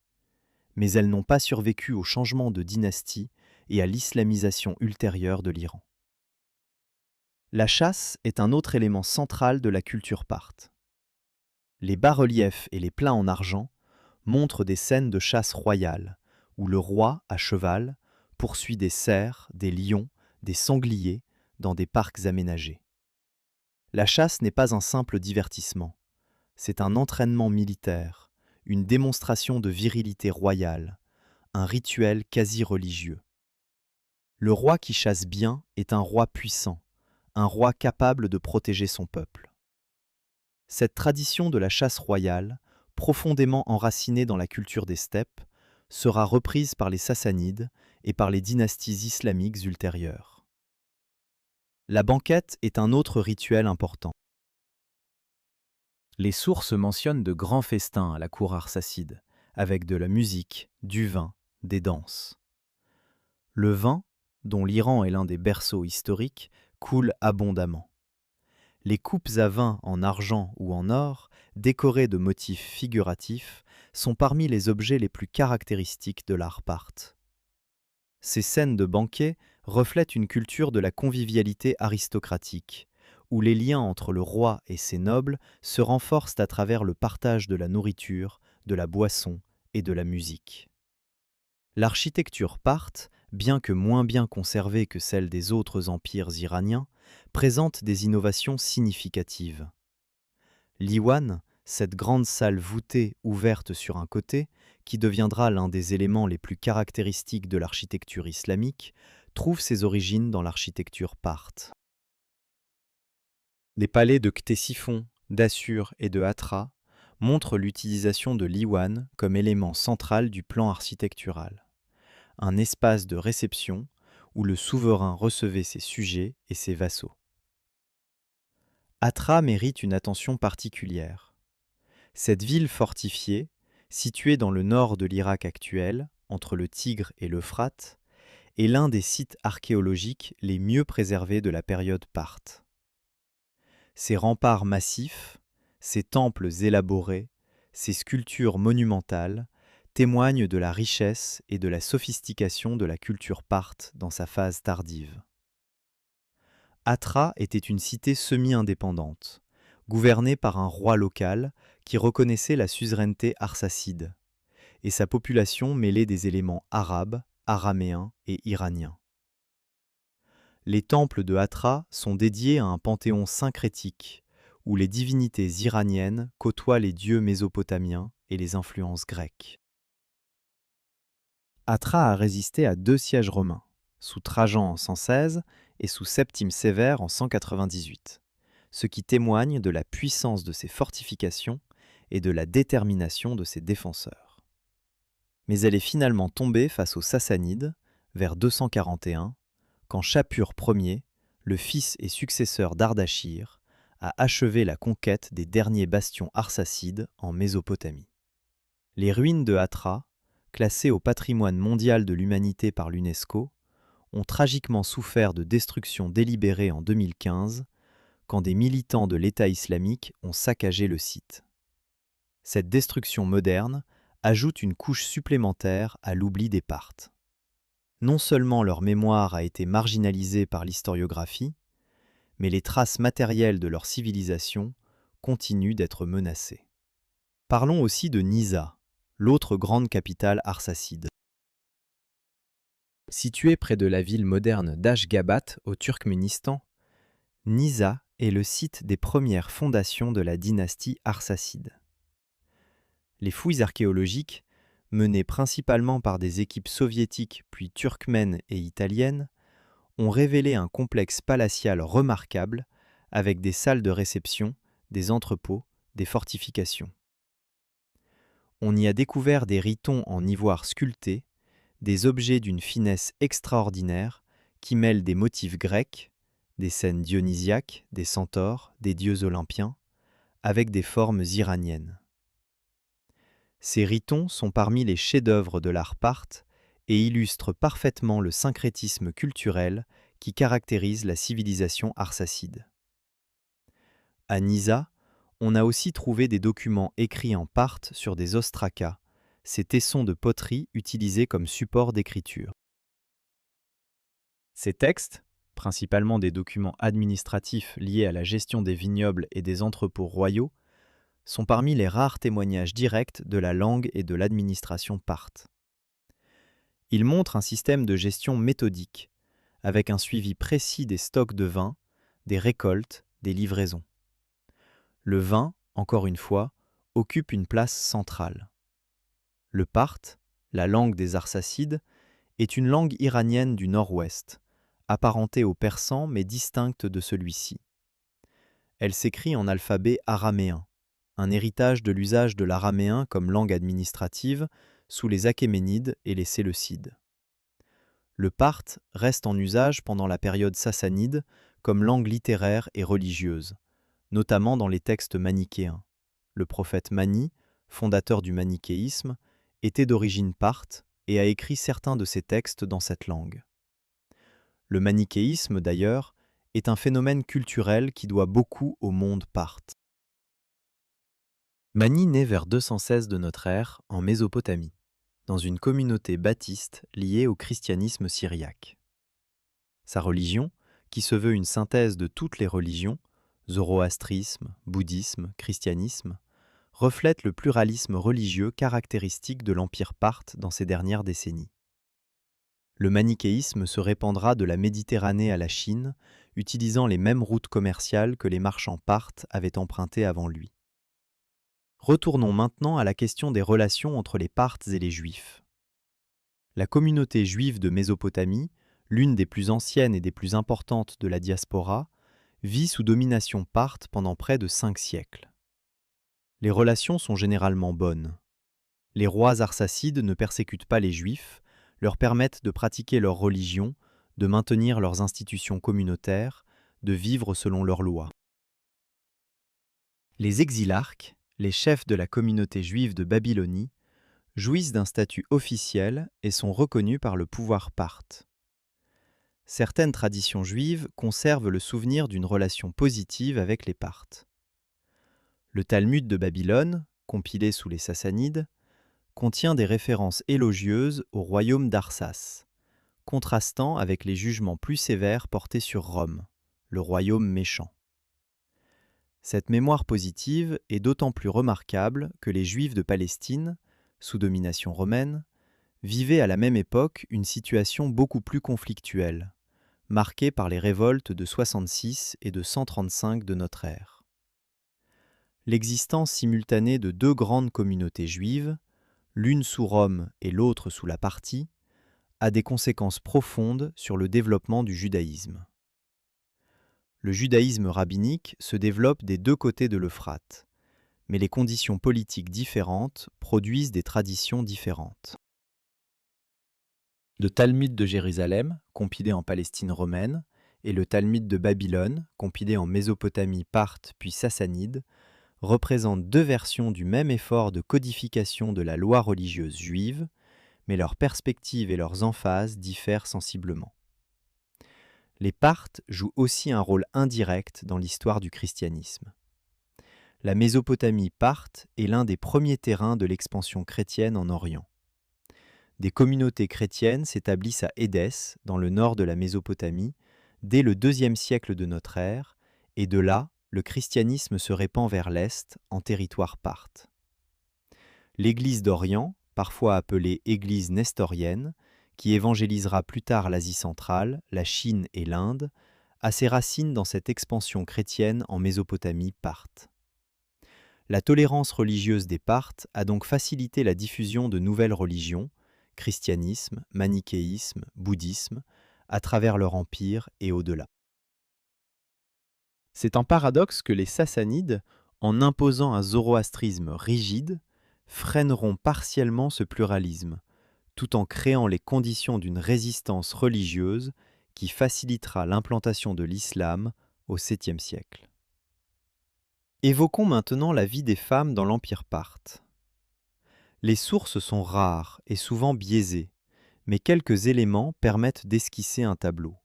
mais elles n'ont pas survécu au changement de dynastie et à l'islamisation ultérieure de l'Iran. La chasse est un autre élément central de la culture parthe. Les bas-reliefs et les plats en argent montrent des scènes de chasse royale, où le roi, à cheval, poursuit des cerfs, des lions, des sangliers dans des parcs aménagés. La chasse n'est pas un simple divertissement, c'est un entraînement militaire, une démonstration de virilité royale, un rituel quasi religieux. Le roi qui chasse bien est un roi puissant, un roi capable de protéger son peuple. Cette tradition de la chasse royale, profondément enracinée dans la culture des steppes, sera reprise par les Sassanides et par les dynasties islamiques ultérieures. La banquette est un autre rituel important. Les sources mentionnent de grands festins à la cour arsacide, avec de la musique, du vin, des danses. Le vin, dont l'Iran est l'un des berceaux historiques, coule abondamment. Les coupes à vin en argent ou en or, décorées de motifs figuratifs, sont parmi les objets les plus caractéristiques de l'art parthe. Ces scènes de banquet reflètent une culture de la convivialité aristocratique, où les liens entre le roi et ses nobles se renforcent à travers le partage de la nourriture, de la boisson et de la musique. L'architecture parthe, bien que moins bien conservée que celle des autres empires iraniens, présente des innovations significatives. L'Iwan, cette grande salle voûtée ouverte sur un côté, qui deviendra l'un des éléments les plus caractéristiques de l'architecture islamique, trouve ses origines dans l'architecture parthe. Les palais de Ctésiphon, d'Assur et de Hatra montrent l'utilisation de l'Iwan comme élément central du plan architectural. Un espace de réception où le souverain recevait ses sujets et ses vassaux. Hatra mérite une attention particulière. Cette ville fortifiée, située dans le nord de l'Irak actuel, entre le Tigre et l'Euphrate, est l'un des sites archéologiques les mieux préservés de la période parthe. Ses remparts massifs, ses temples élaborés, ses sculptures monumentales témoignent de la richesse et de la sophistication de la culture parthe dans sa phase tardive. Hatra était une cité semi-indépendante, gouvernée par un roi local qui reconnaissait la suzeraineté arsacide, et sa population mêlait des éléments arabes, araméens et iraniens. Les temples de Hatra sont dédiés à un panthéon syncrétique, où les divinités iraniennes côtoient les dieux mésopotamiens et les influences grecques. Hatra a résisté à 2 sièges romains, sous Trajan en 116 et sous Septime Sévère en 198, ce qui témoigne de la puissance de ses fortifications et de la détermination de ses défenseurs. Mais elle est finalement tombée face aux Sassanides, vers 241, quand Shapur Ier, le fils et successeur d'Ardachir, a achevé la conquête des derniers bastions arsacides en Mésopotamie. Les ruines de Hatra, classées au patrimoine mondial de l'humanité par l'UNESCO, ont tragiquement souffert de destruction délibérée en 2015, quand des militants de l'État islamique ont saccagé le site. Cette destruction moderne ajoute une couche supplémentaire à l'oubli des Parthes. Non seulement leur mémoire a été marginalisée par l'historiographie, mais les traces matérielles de leur civilisation continuent d'être menacées. Parlons aussi de Nisa, l'autre grande capitale arsacide. Située près de la ville moderne d'Ashgabat au Turkménistan, Nisa est le site des premières fondations de la dynastie arsacide. Les fouilles archéologiques, menées principalement par des équipes soviétiques puis turkmènes et italiennes, ont révélé un complexe palatial remarquable avec des salles de réception, des entrepôts, des fortifications. On y a découvert des ritons en ivoire sculpté, des objets d'une finesse extraordinaire qui mêlent des motifs grecs, des scènes dionysiaques, des centaures, des dieux olympiens, avec des formes iraniennes. Ces ritons sont parmi les chefs-d'œuvre de l'art parthe et illustrent parfaitement le syncrétisme culturel qui caractérise la civilisation arsacide. À Nisa, on a aussi trouvé des documents écrits en parthe sur des ostraca, ces tessons de poterie utilisés comme support d'écriture. Ces textes, principalement des documents administratifs liés à la gestion des vignobles et des entrepôts royaux, sont parmi les rares témoignages directs de la langue et de l'administration parthe. Ils montrent un système de gestion méthodique, avec un suivi précis des stocks de vin, des récoltes, des livraisons. Le vin, encore une fois, occupe une place centrale. Le parthe, la langue des Arsacides, est une langue iranienne du nord-ouest, apparentée au persan mais distincte de celui-ci. Elle s'écrit en alphabet araméen, un héritage de l'usage de l'araméen comme langue administrative sous les Achéménides et les Séleucides. Le parthe reste en usage pendant la période sassanide comme langue littéraire et religieuse, notamment dans les textes manichéens. Le prophète Mani, fondateur du manichéisme, était d'origine parthe et a écrit certains de ses textes dans cette langue. Le manichéisme, d'ailleurs, est un phénomène culturel qui doit beaucoup au monde parthe. Mani naît vers 216 de notre ère en Mésopotamie, dans une communauté baptiste liée au christianisme syriaque. Sa religion, qui se veut une synthèse de toutes les religions, zoroastrisme, bouddhisme, christianisme, reflète le pluralisme religieux caractéristique de l'empire parthe dans ces dernières décennies. Le manichéisme se répandra de la Méditerranée à la Chine, utilisant les mêmes routes commerciales que les marchands parthes avaient empruntées avant lui. Retournons maintenant à la question des relations entre les Parthes et les Juifs. La communauté juive de Mésopotamie, l'une des plus anciennes et des plus importantes de la diaspora, vit sous domination parthe pendant près de 5 siècles. Les relations sont généralement bonnes. Les rois arsacides ne persécutent pas les Juifs, leur permettent de pratiquer leur religion, de maintenir leurs institutions communautaires, de vivre selon leurs lois. Les exilarques, les chefs de la communauté juive de Babylonie, jouissent d'un statut officiel et sont reconnus par le pouvoir parthe. Certaines traditions juives conservent le souvenir d'une relation positive avec les Parthes. Le Talmud de Babylone, compilé sous les Sassanides, contient des références élogieuses au royaume d'Arsas, contrastant avec les jugements plus sévères portés sur Rome, le royaume méchant. Cette mémoire positive est d'autant plus remarquable que les Juifs de Palestine, sous domination romaine, vivaient à la même époque une situation beaucoup plus conflictuelle, marquée par les révoltes de 66 et de 135 de notre ère. L'existence simultanée de 2 grandes communautés juives, l'une sous Rome et l'autre sous la Parthie, a des conséquences profondes sur le développement du judaïsme. Le judaïsme rabbinique se développe des 2 côtés de l'Euphrate, mais les conditions politiques différentes produisent des traditions différentes. Le Talmud de Jérusalem, compilé en Palestine romaine, et le Talmud de Babylone, compilé en Mésopotamie parthe puis sassanide, représentent 2 versions du même effort de codification de la loi religieuse juive, mais leurs perspectives et leurs emphases diffèrent sensiblement. Les Parthes jouent aussi un rôle indirect dans l'histoire du christianisme. La Mésopotamie parthe est l'un des premiers terrains de l'expansion chrétienne en Orient. Des communautés chrétiennes s'établissent à Édesse, dans le nord de la Mésopotamie, dès le IIe siècle de notre ère, et de là, le christianisme se répand vers l'Est, en territoire parthe. L'Église d'Orient, parfois appelée Église nestorienne, qui évangélisera plus tard l'Asie centrale, la Chine et l'Inde, a ses racines dans cette expansion chrétienne en Mésopotamie parthe. La tolérance religieuse des Parthes a donc facilité la diffusion de nouvelles religions, christianisme, manichéisme, bouddhisme, à travers leur empire et au-delà. C'est un paradoxe que les Sassanides, en imposant un zoroastrisme rigide, freineront partiellement ce pluralisme, tout en créant les conditions d'une résistance religieuse qui facilitera l'implantation de l'islam au 7e siècle. Évoquons maintenant la vie des femmes dans l'Empire parthe. Les sources sont rares et souvent biaisées, mais quelques éléments permettent d'esquisser un tableau.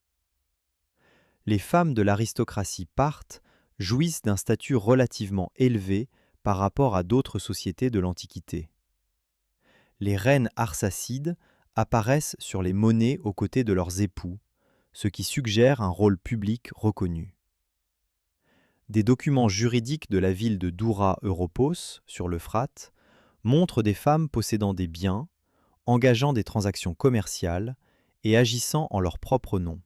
Les femmes de l'aristocratie parthe jouissent d'un statut relativement élevé par rapport à d'autres sociétés de l'Antiquité. Les reines arsacides apparaissent sur les monnaies aux côtés de leurs époux, ce qui suggère un rôle public reconnu. Des documents juridiques de la ville de Doura Europos, sur l'Euphrate, montrent des femmes possédant des biens, engageant des transactions commerciales et agissant en leur propre nom.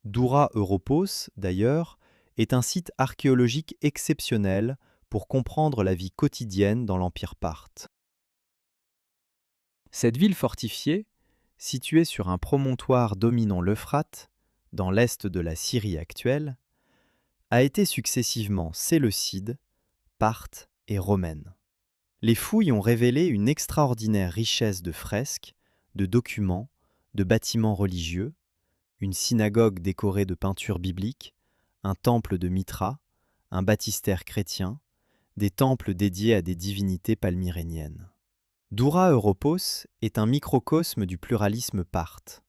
Doura Europos, d'ailleurs, est un site archéologique exceptionnel pour comprendre la vie quotidienne dans l'Empire parthe. Cette ville fortifiée, située sur un promontoire dominant l'Euphrate, dans l'est de la Syrie actuelle, a été successivement séleucide, parthe et romaine. Les fouilles ont révélé une extraordinaire richesse de fresques, de documents, de bâtiments religieux, une synagogue décorée de peintures bibliques, un temple de Mithra, un baptistère chrétien, des temples dédiés à des divinités palmyréniennes. Doura Europos est un microcosme du pluralisme parthe,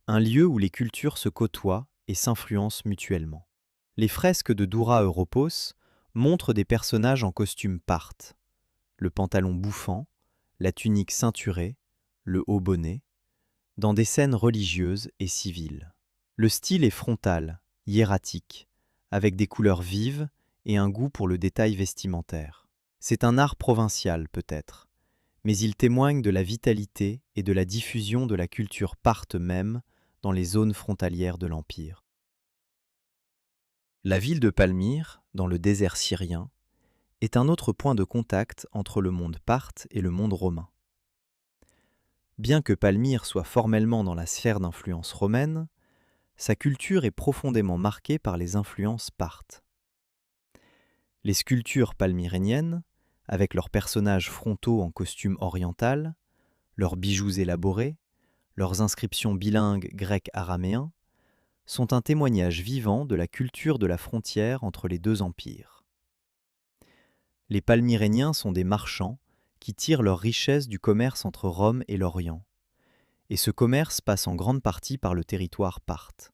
un lieu où les cultures se côtoient et s'influencent mutuellement. Les fresques de Doura Europos montrent des personnages en costume parthe, le pantalon bouffant, la tunique ceinturée, le haut bonnet, dans des scènes religieuses et civiles. Le style est frontal, hiératique, avec des couleurs vives et un goût pour le détail vestimentaire. C'est un art provincial peut-être, mais il témoigne de la vitalité et de la diffusion de la culture parthe même dans les zones frontalières de l'Empire. La ville de Palmyre, dans le désert syrien, est un autre point de contact entre le monde parthe et le monde romain. Bien que Palmyre soit formellement dans la sphère d'influence romaine, sa culture est profondément marquée par les influences parthes. Les sculptures palmyréniennes, avec leurs personnages frontaux en costume oriental, leurs bijoux élaborés, leurs inscriptions bilingues grec-araméen, sont un témoignage vivant de la culture de la frontière entre les deux empires. Les Palmyréniens sont des marchands qui tirent leur richesse du commerce entre Rome et l'Orient, et ce commerce passe en grande partie par le territoire parthe.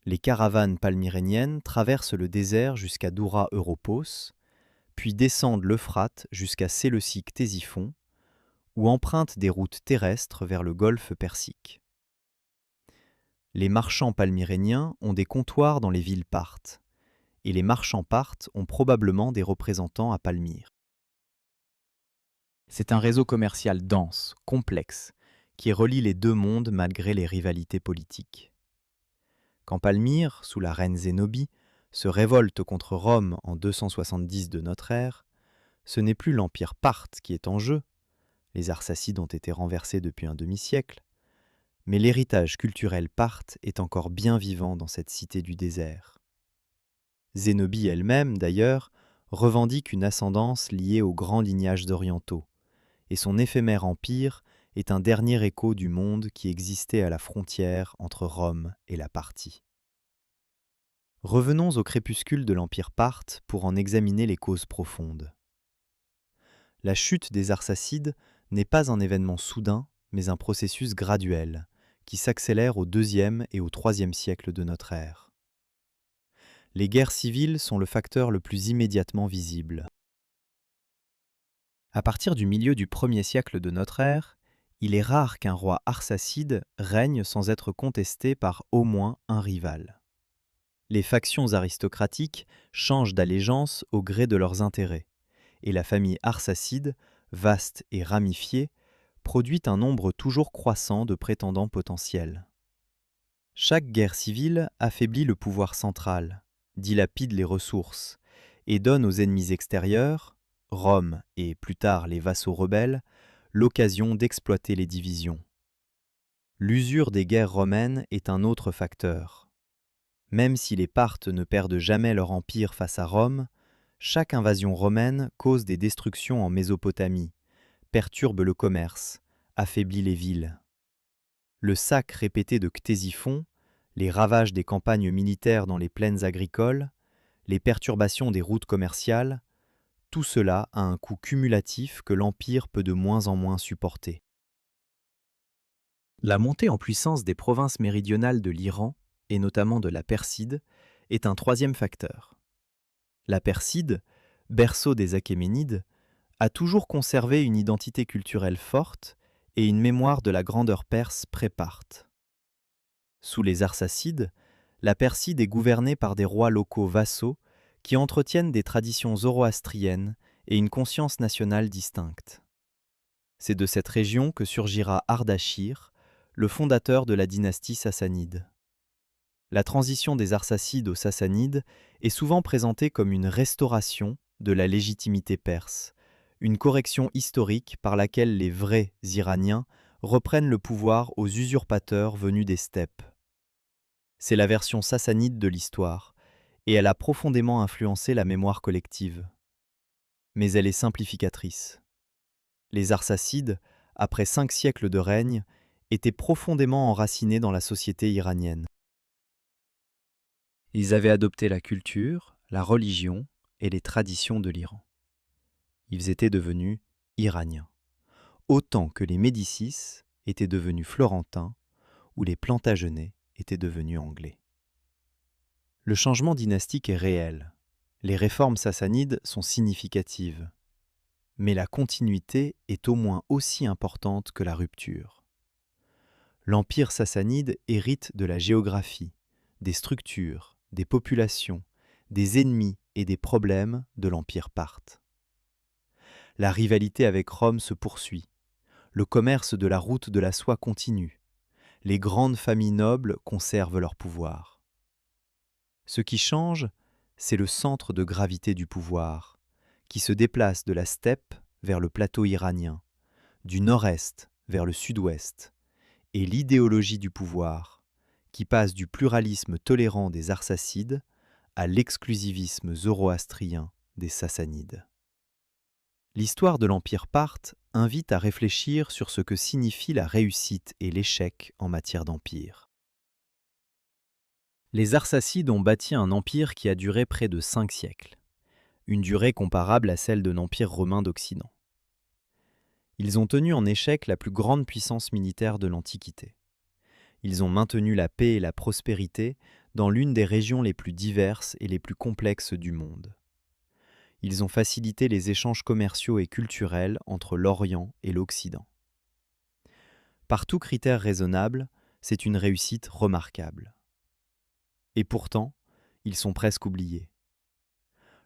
Les caravanes palmyréniennes traversent le désert jusqu'à Doura Europos, puis descendent l'Euphrate jusqu'à Séleucique-Ctésiphon, ou empruntent des routes terrestres vers le golfe Persique. Les marchands palmyréniens ont des comptoirs dans les villes parthes, et les marchands parthes ont probablement des représentants à Palmyre. C'est un réseau commercial dense, complexe, qui relie les deux mondes malgré les rivalités politiques. Quand Palmyre, sous la reine Zénobie, se révolte contre Rome en 270 de notre ère, ce n'est plus l'empire parthe qui est en jeu, les Arsacides ont été renversés depuis un demi-siècle, mais l'héritage culturel parthe est encore bien vivant dans cette cité du désert. Zénobie elle-même, d'ailleurs, revendique une ascendance liée aux grands lignages orientaux, et son éphémère empire est un dernier écho du monde qui existait à la frontière entre Rome et la Parthie. Revenons au crépuscule de l'Empire parthe pour en examiner les causes profondes. La chute des Arsacides n'est pas un événement soudain, mais un processus graduel, qui s'accélère au IIe et au IIIe siècle de notre ère. Les guerres civiles sont le facteur le plus immédiatement visible. À partir du milieu du 1er siècle de notre ère, il est rare qu'un roi arsacide règne sans être contesté par au moins un rival. Les factions aristocratiques changent d'allégeance au gré de leurs intérêts, et la famille arsacide, vaste et ramifiée, produit un nombre toujours croissant de prétendants potentiels. Chaque guerre civile affaiblit le pouvoir central, dilapide les ressources, et donne aux ennemis extérieurs, Rome et plus tard les vassaux rebelles, l'occasion d'exploiter les divisions. L'usure des guerres romaines est un autre facteur. Même si les Parthes ne perdent jamais leur empire face à Rome, chaque invasion romaine cause des destructions en Mésopotamie, perturbe le commerce, affaiblit les villes. Le sac répété de Ctésiphon, les ravages des campagnes militaires dans les plaines agricoles, les perturbations des routes commerciales, tout cela a un coût cumulatif que l'Empire peut de moins en moins supporter. La montée en puissance des provinces méridionales de l'Iran, et notamment de la Perside, est un troisième facteur. La Perside, berceau des Achéménides, a toujours conservé une identité culturelle forte et une mémoire de la grandeur perse pré-parthe. Sous les Arsacides, la Perside est gouvernée par des rois locaux vassaux qui entretiennent des traditions zoroastriennes et une conscience nationale distincte. C'est de cette région que surgira Ardashir, le fondateur de la dynastie sassanide. La transition des Arsacides aux Sassanides est souvent présentée comme une restauration de la légitimité perse, une correction historique par laquelle les vrais Iraniens reprennent le pouvoir aux usurpateurs venus des steppes. C'est la version sassanide de l'histoire, et elle a profondément influencé la mémoire collective. Mais elle est simplificatrice. Les Arsacides, après 5 siècles de règne, étaient profondément enracinés dans la société iranienne. Ils avaient adopté la culture, la religion et les traditions de l'Iran. Ils étaient devenus iraniens, autant que les Médicis étaient devenus florentins ou les Plantagenets étaient devenus anglais. Le changement dynastique est réel. Les réformes sassanides sont significatives. Mais la continuité est au moins aussi importante que la rupture. L'Empire sassanide hérite de la géographie, des structures, des populations, des ennemis et des problèmes de l'Empire parthe. La rivalité avec Rome se poursuit. Le commerce de la route de la soie continue. Les grandes familles nobles conservent leur pouvoir. Ce qui change, c'est le centre de gravité du pouvoir, qui se déplace de la steppe vers le plateau iranien, du nord-est vers le sud-ouest, et l'idéologie du pouvoir, qui passe du pluralisme tolérant des Arsacides à l'exclusivisme zoroastrien des Sassanides. L'histoire de l'Empire parthe invite à réfléchir sur ce que signifie la réussite et l'échec en matière d'empire. Les Arsacides ont bâti un empire qui a duré près de 5 siècles, une durée comparable à celle de l'Empire romain d'Occident. Ils ont tenu en échec la plus grande puissance militaire de l'Antiquité. Ils ont maintenu la paix et la prospérité dans l'une des régions les plus diverses et les plus complexes du monde. Ils ont facilité les échanges commerciaux et culturels entre l'Orient et l'Occident. Par tout critère raisonnable, c'est une réussite remarquable. Et pourtant, ils sont presque oubliés.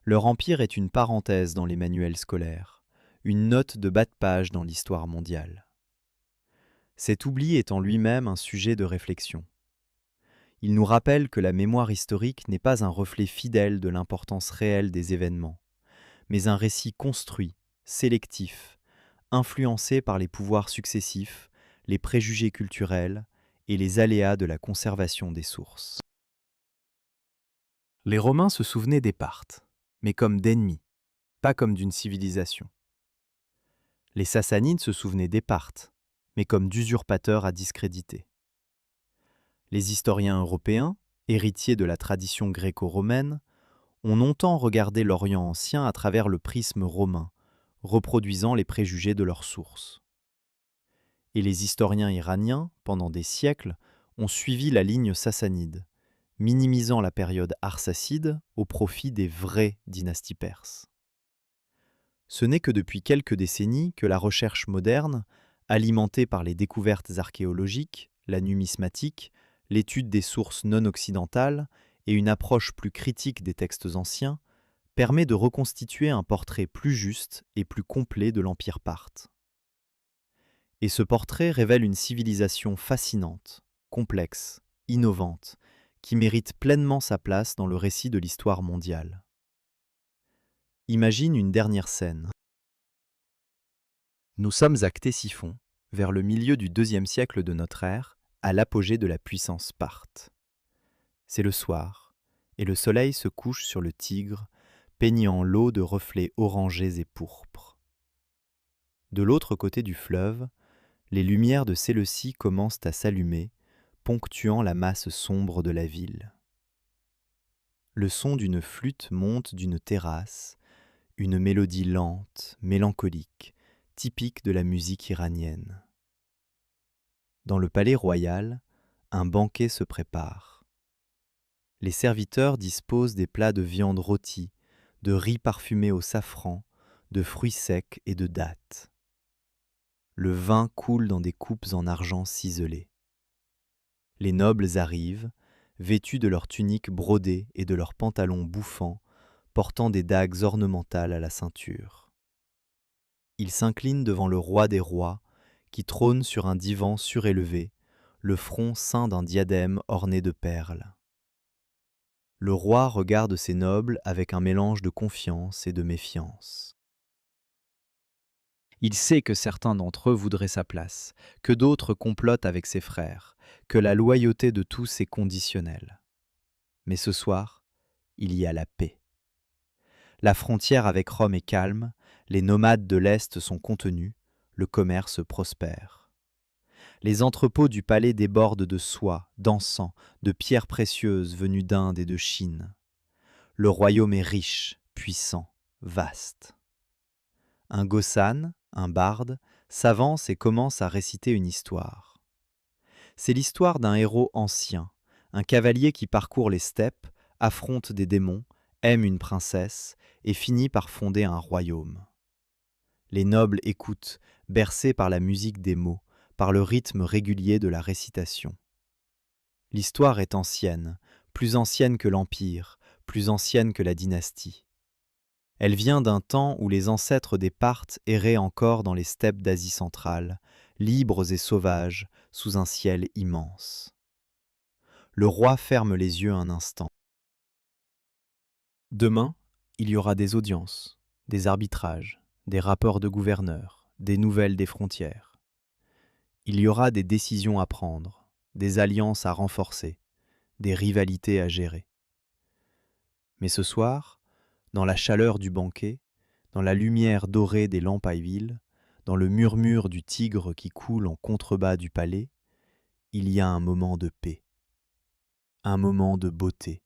Leur empire est une parenthèse dans les manuels scolaires, une note de bas de page dans l'histoire mondiale. Cet oubli est en lui-même un sujet de réflexion. Il nous rappelle que la mémoire historique n'est pas un reflet fidèle de l'importance réelle des événements, mais un récit construit, sélectif, influencé par les pouvoirs successifs, les préjugés culturels et les aléas de la conservation des sources. Les Romains se souvenaient des Parthes, mais comme d'ennemis, pas comme d'une civilisation. Les Sassanides se souvenaient des Parthes, mais comme d'usurpateurs à discréditer. Les historiens européens, héritiers de la tradition gréco-romaine, ont longtemps regardé l'Orient ancien à travers le prisme romain, reproduisant les préjugés de leurs sources. Et les historiens iraniens, pendant des siècles, ont suivi la ligne sassanide, minimisant la période arsacide au profit des vraies dynasties perses. Ce n'est que depuis quelques décennies que la recherche moderne, alimentée par les découvertes archéologiques, la numismatique, l'étude des sources non occidentales et une approche plus critique des textes anciens, permet de reconstituer un portrait plus juste et plus complet de l'Empire parthe. Et ce portrait révèle une civilisation fascinante, complexe, innovante, qui mérite pleinement sa place dans le récit de l'histoire mondiale. Imagine une dernière scène. Nous sommes à Ctésiphon, vers le milieu du IIe siècle de notre ère, à l'apogée de la puissance Sparte. C'est le soir, et le soleil se couche sur le Tigre, peignant l'eau de reflets orangés et pourpres. De l'autre côté du fleuve, les lumières de Séleucie commencent à s'allumer, ponctuant la masse sombre de la ville. Le son d'une flûte monte d'une terrasse, une mélodie lente, mélancolique, typique de la musique iranienne. Dans le palais royal, un banquet se prépare. Les serviteurs disposent des plats de viande rôtie, de riz parfumé au safran, de fruits secs et de dattes. Le vin coule dans des coupes en argent ciselées. Les nobles arrivent, vêtus de leurs tuniques brodées et de leurs pantalons bouffants, portant des dagues ornementales à la ceinture. Ils s'inclinent devant le roi des rois, qui trône sur un divan surélevé, le front ceint d'un diadème orné de perles. Le roi regarde ses nobles avec un mélange de confiance et de méfiance. Il sait que certains d'entre eux voudraient sa place, que d'autres complotent avec ses frères, que la loyauté de tous est conditionnelle. Mais ce soir, il y a la paix. La frontière avec Rome est calme, les nomades de l'Est sont contenus, le commerce prospère. Les entrepôts du palais débordent de soie, d'encens, de pierres précieuses venues d'Inde et de Chine. Le royaume est riche, puissant, vaste. Un Gossan, un barde, s'avance et commence à réciter une histoire. C'est l'histoire d'un héros ancien, un cavalier qui parcourt les steppes, affronte des démons, aime une princesse et finit par fonder un royaume. Les nobles écoutent, bercés par la musique des mots, par le rythme régulier de la récitation. L'histoire est ancienne, plus ancienne que l'Empire, plus ancienne que la dynastie. Elle vient d'un temps où les ancêtres des Parthes erraient encore dans les steppes d'Asie centrale, libres et sauvages, sous un ciel immense. Le roi ferme les yeux un instant. Demain, il y aura des audiences, des arbitrages, des rapports de gouverneurs, des nouvelles des frontières. Il y aura des décisions à prendre, des alliances à renforcer, des rivalités à gérer. Mais ce soir, dans la chaleur du banquet, dans la lumière dorée des lampes à huile, dans le murmure du Tigre qui coule en contrebas du palais, il y a un moment de paix, un moment de beauté,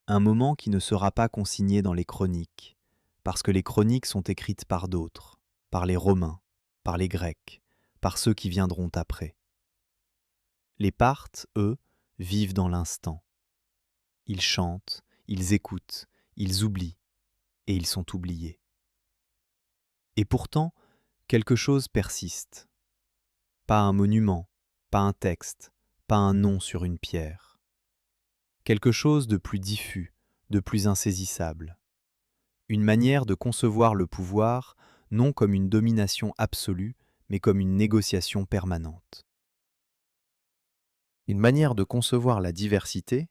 un moment qui ne sera pas consigné dans les chroniques, parce que les chroniques sont écrites par d'autres, par les Romains, par les Grecs, par ceux qui viendront après. Les Parthes, eux, vivent dans l'instant. Ils chantent, ils écoutent, ils oublient, et ils sont oubliés. Et pourtant, quelque chose persiste. Pas un monument, pas un texte, pas un nom sur une pierre. Quelque chose de plus diffus, de plus insaisissable. Une manière de concevoir le pouvoir, non comme une domination absolue, mais comme une négociation permanente. Une manière de concevoir la diversité,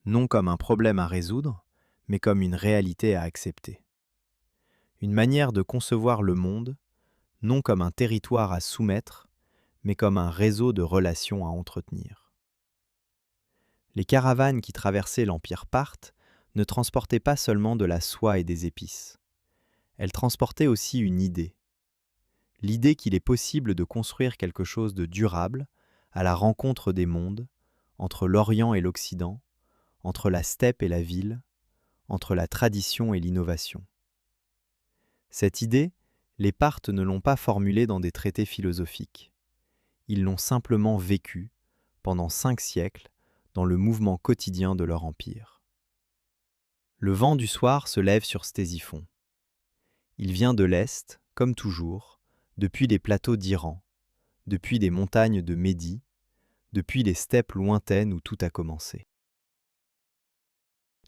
non comme un problème à résoudre, mais comme une réalité à accepter. Une manière de concevoir le monde, non comme un territoire à soumettre, mais comme un réseau de relations à entretenir. Les caravanes qui traversaient l'Empire parthe ne transportaient pas seulement de la soie et des épices. Elles transportaient aussi une idée. L'idée qu'il est possible de construire quelque chose de durable à la rencontre des mondes, entre l'Orient et l'Occident, entre la steppe et la ville, entre la tradition et l'innovation. Cette idée, les Parthes ne l'ont pas formulée dans des traités philosophiques. Ils l'ont simplement vécue, pendant 5 siècles, dans le mouvement quotidien de leur empire. Le vent du soir se lève sur Ctésiphon. Il vient de l'Est, comme toujours, depuis les plateaux d'Iran, depuis les montagnes de Médie, depuis les steppes lointaines où tout a commencé.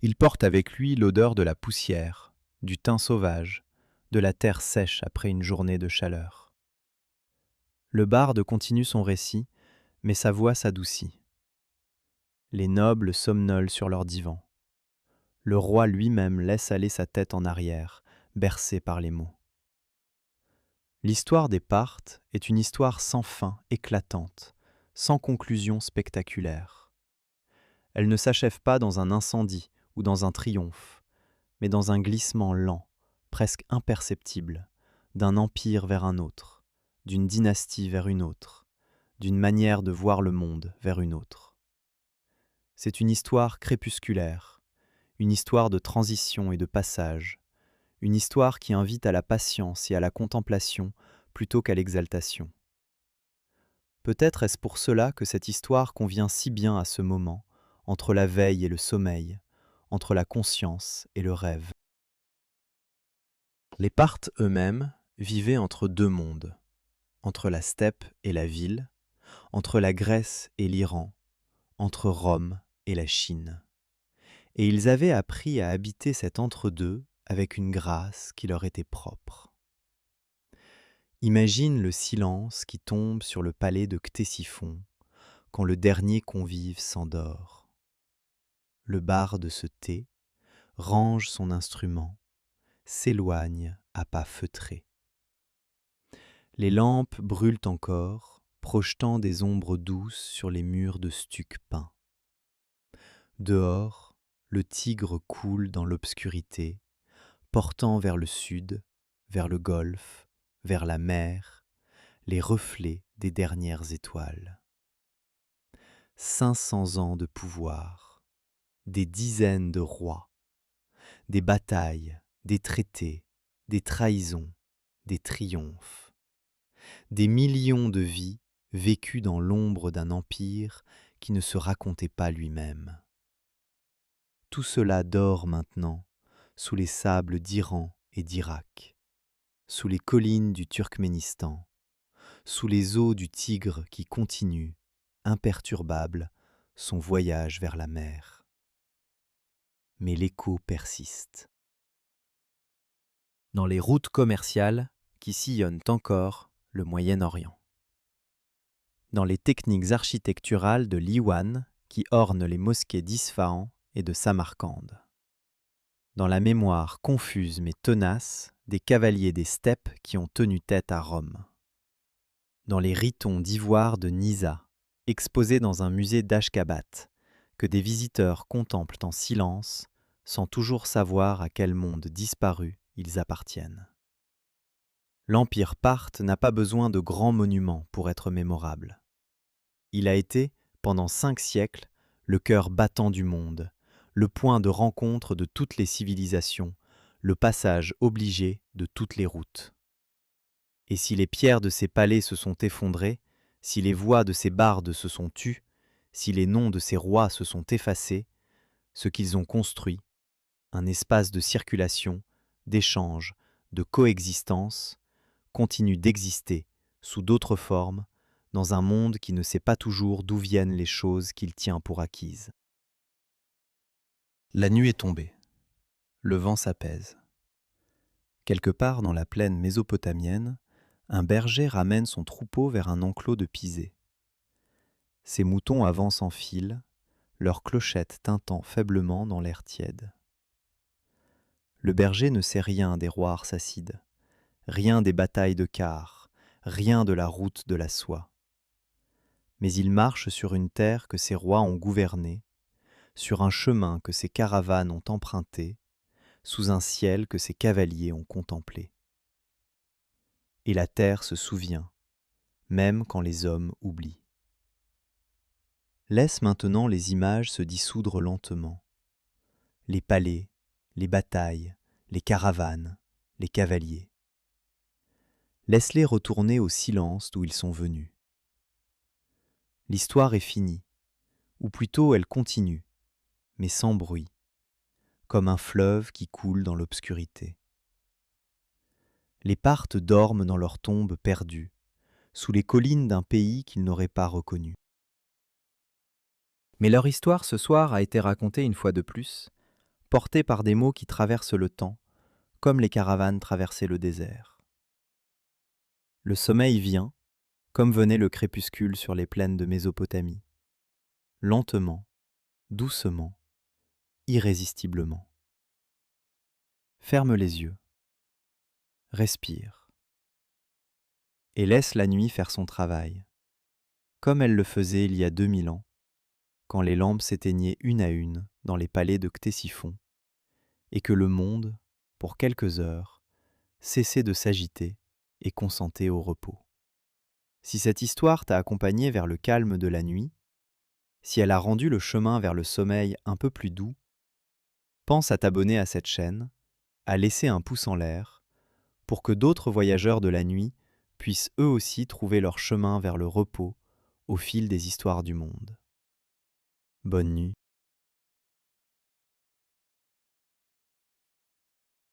Il porte avec lui l'odeur de la poussière, du thym sauvage, de la terre sèche après une journée de chaleur. Le barde continue son récit, mais sa voix s'adoucit. Les nobles somnolent sur leur divan. Le roi lui-même laisse aller sa tête en arrière, bercé par les mots. L'histoire des Parthes est une histoire sans fin, éclatante, sans conclusion spectaculaire. Elle ne s'achève pas dans un incendie ou dans un triomphe, mais dans un glissement lent, presque imperceptible, d'un empire vers un autre, d'une dynastie vers une autre, d'une manière de voir le monde vers une autre. C'est une histoire crépusculaire, une histoire de transition et de passage, une histoire qui invite à la patience et à la contemplation plutôt qu'à l'exaltation. Peut-être est-ce pour cela que cette histoire convient si bien à ce moment, entre la veille et le sommeil, entre la conscience et le rêve. Les Parthes eux-mêmes vivaient entre deux mondes, entre la steppe et la ville, entre la Grèce et l'Iran, entre Rome et la Chine. Et ils avaient appris à habiter cet entre-deux avec une grâce qui leur était propre. Imagine le silence qui tombe sur le palais de Ctésiphon quand le dernier convive s'endort. Le barde se tait, range son instrument, s'éloigne à pas feutrés. Les lampes brûlent encore, projetant des ombres douces sur les murs de stuc peint. Dehors, le Tigre coule dans l'obscurité, portant vers le sud, vers le golfe, vers la mer, les reflets des dernières étoiles. 500 ans de pouvoir, des dizaines de rois, des batailles, des traités, des trahisons, des triomphes, des millions de vies vécues dans l'ombre d'un empire qui ne se racontait pas lui-même. Tout cela dort maintenant sous les sables d'Iran et d'Irak, sous les collines du Turkménistan, sous les eaux du Tigre qui continue, imperturbable, son voyage vers la mer. Mais l'écho persiste. Dans les routes commerciales qui sillonnent encore le Moyen-Orient. Dans les techniques architecturales de l'Iwan qui ornent les mosquées d'Isfahan et de Samarcande. Dans la mémoire confuse mais tenace des cavaliers des steppes qui ont tenu tête à Rome. Dans les ritons d'ivoire de Nisa, exposés dans un musée d'Ashgabat, que des visiteurs contemplent en silence, sans toujours savoir à quel monde disparu ils appartiennent. L'Empire parthe n'a pas besoin de grands monuments pour être mémorable. Il a été, pendant 5 siècles, le cœur battant du monde, le point de rencontre de toutes les civilisations, le passage obligé de toutes les routes. Et si les pierres de ses palais se sont effondrées, si les voix de ses bardes se sont tues, si les noms de ses rois se sont effacés, ce qu'ils ont construit, un espace de circulation, d'échange, de coexistence, continue d'exister sous d'autres formes, dans un monde qui ne sait pas toujours d'où viennent les choses qu'il tient pour acquises. La nuit est tombée. Le vent s'apaise. Quelque part dans la plaine mésopotamienne, un berger ramène son troupeau vers un enclos de pisé. Ses moutons avancent en file, leurs clochettes tintant faiblement dans l'air tiède. Le berger ne sait rien des rois arsacides, rien des batailles de Car, rien de la route de la soie. Mais il marche sur une terre que ses rois ont gouvernée, sur un chemin que ses caravanes ont emprunté, sous un ciel que ses cavaliers ont contemplé. Et la terre se souvient, même quand les hommes oublient. Laisse maintenant les images se dissoudre lentement. Les palais, les batailles, les caravanes, les cavaliers. Laisse-les retourner au silence d'où ils sont venus. L'histoire est finie, ou plutôt elle continue, mais sans bruit, comme un fleuve qui coule dans l'obscurité. Les Parthes dorment dans leur tombe perdue, sous les collines d'un pays qu'ils n'auraient pas reconnu. Mais leur histoire ce soir a été racontée une fois de plus, portée par des mots qui traversent le temps, comme les caravanes traversaient le désert. Le sommeil vient, comme venait le crépuscule sur les plaines de Mésopotamie, lentement, doucement, irrésistiblement. Ferme les yeux, respire, et laisse la nuit faire son travail, comme elle le faisait il y a 2000 ans, quand les lampes s'éteignaient une à une dans les palais de Ctésiphon, et que le monde, pour quelques heures, cessait de s'agiter et consentait au repos. Si cette histoire t'a accompagné vers le calme de la nuit, si elle a rendu le chemin vers le sommeil un peu plus doux, pense à t'abonner à cette chaîne, à laisser un pouce en l'air, pour que d'autres voyageurs de la nuit puissent eux aussi trouver leur chemin vers le repos au fil des histoires du monde. Bonne nuit.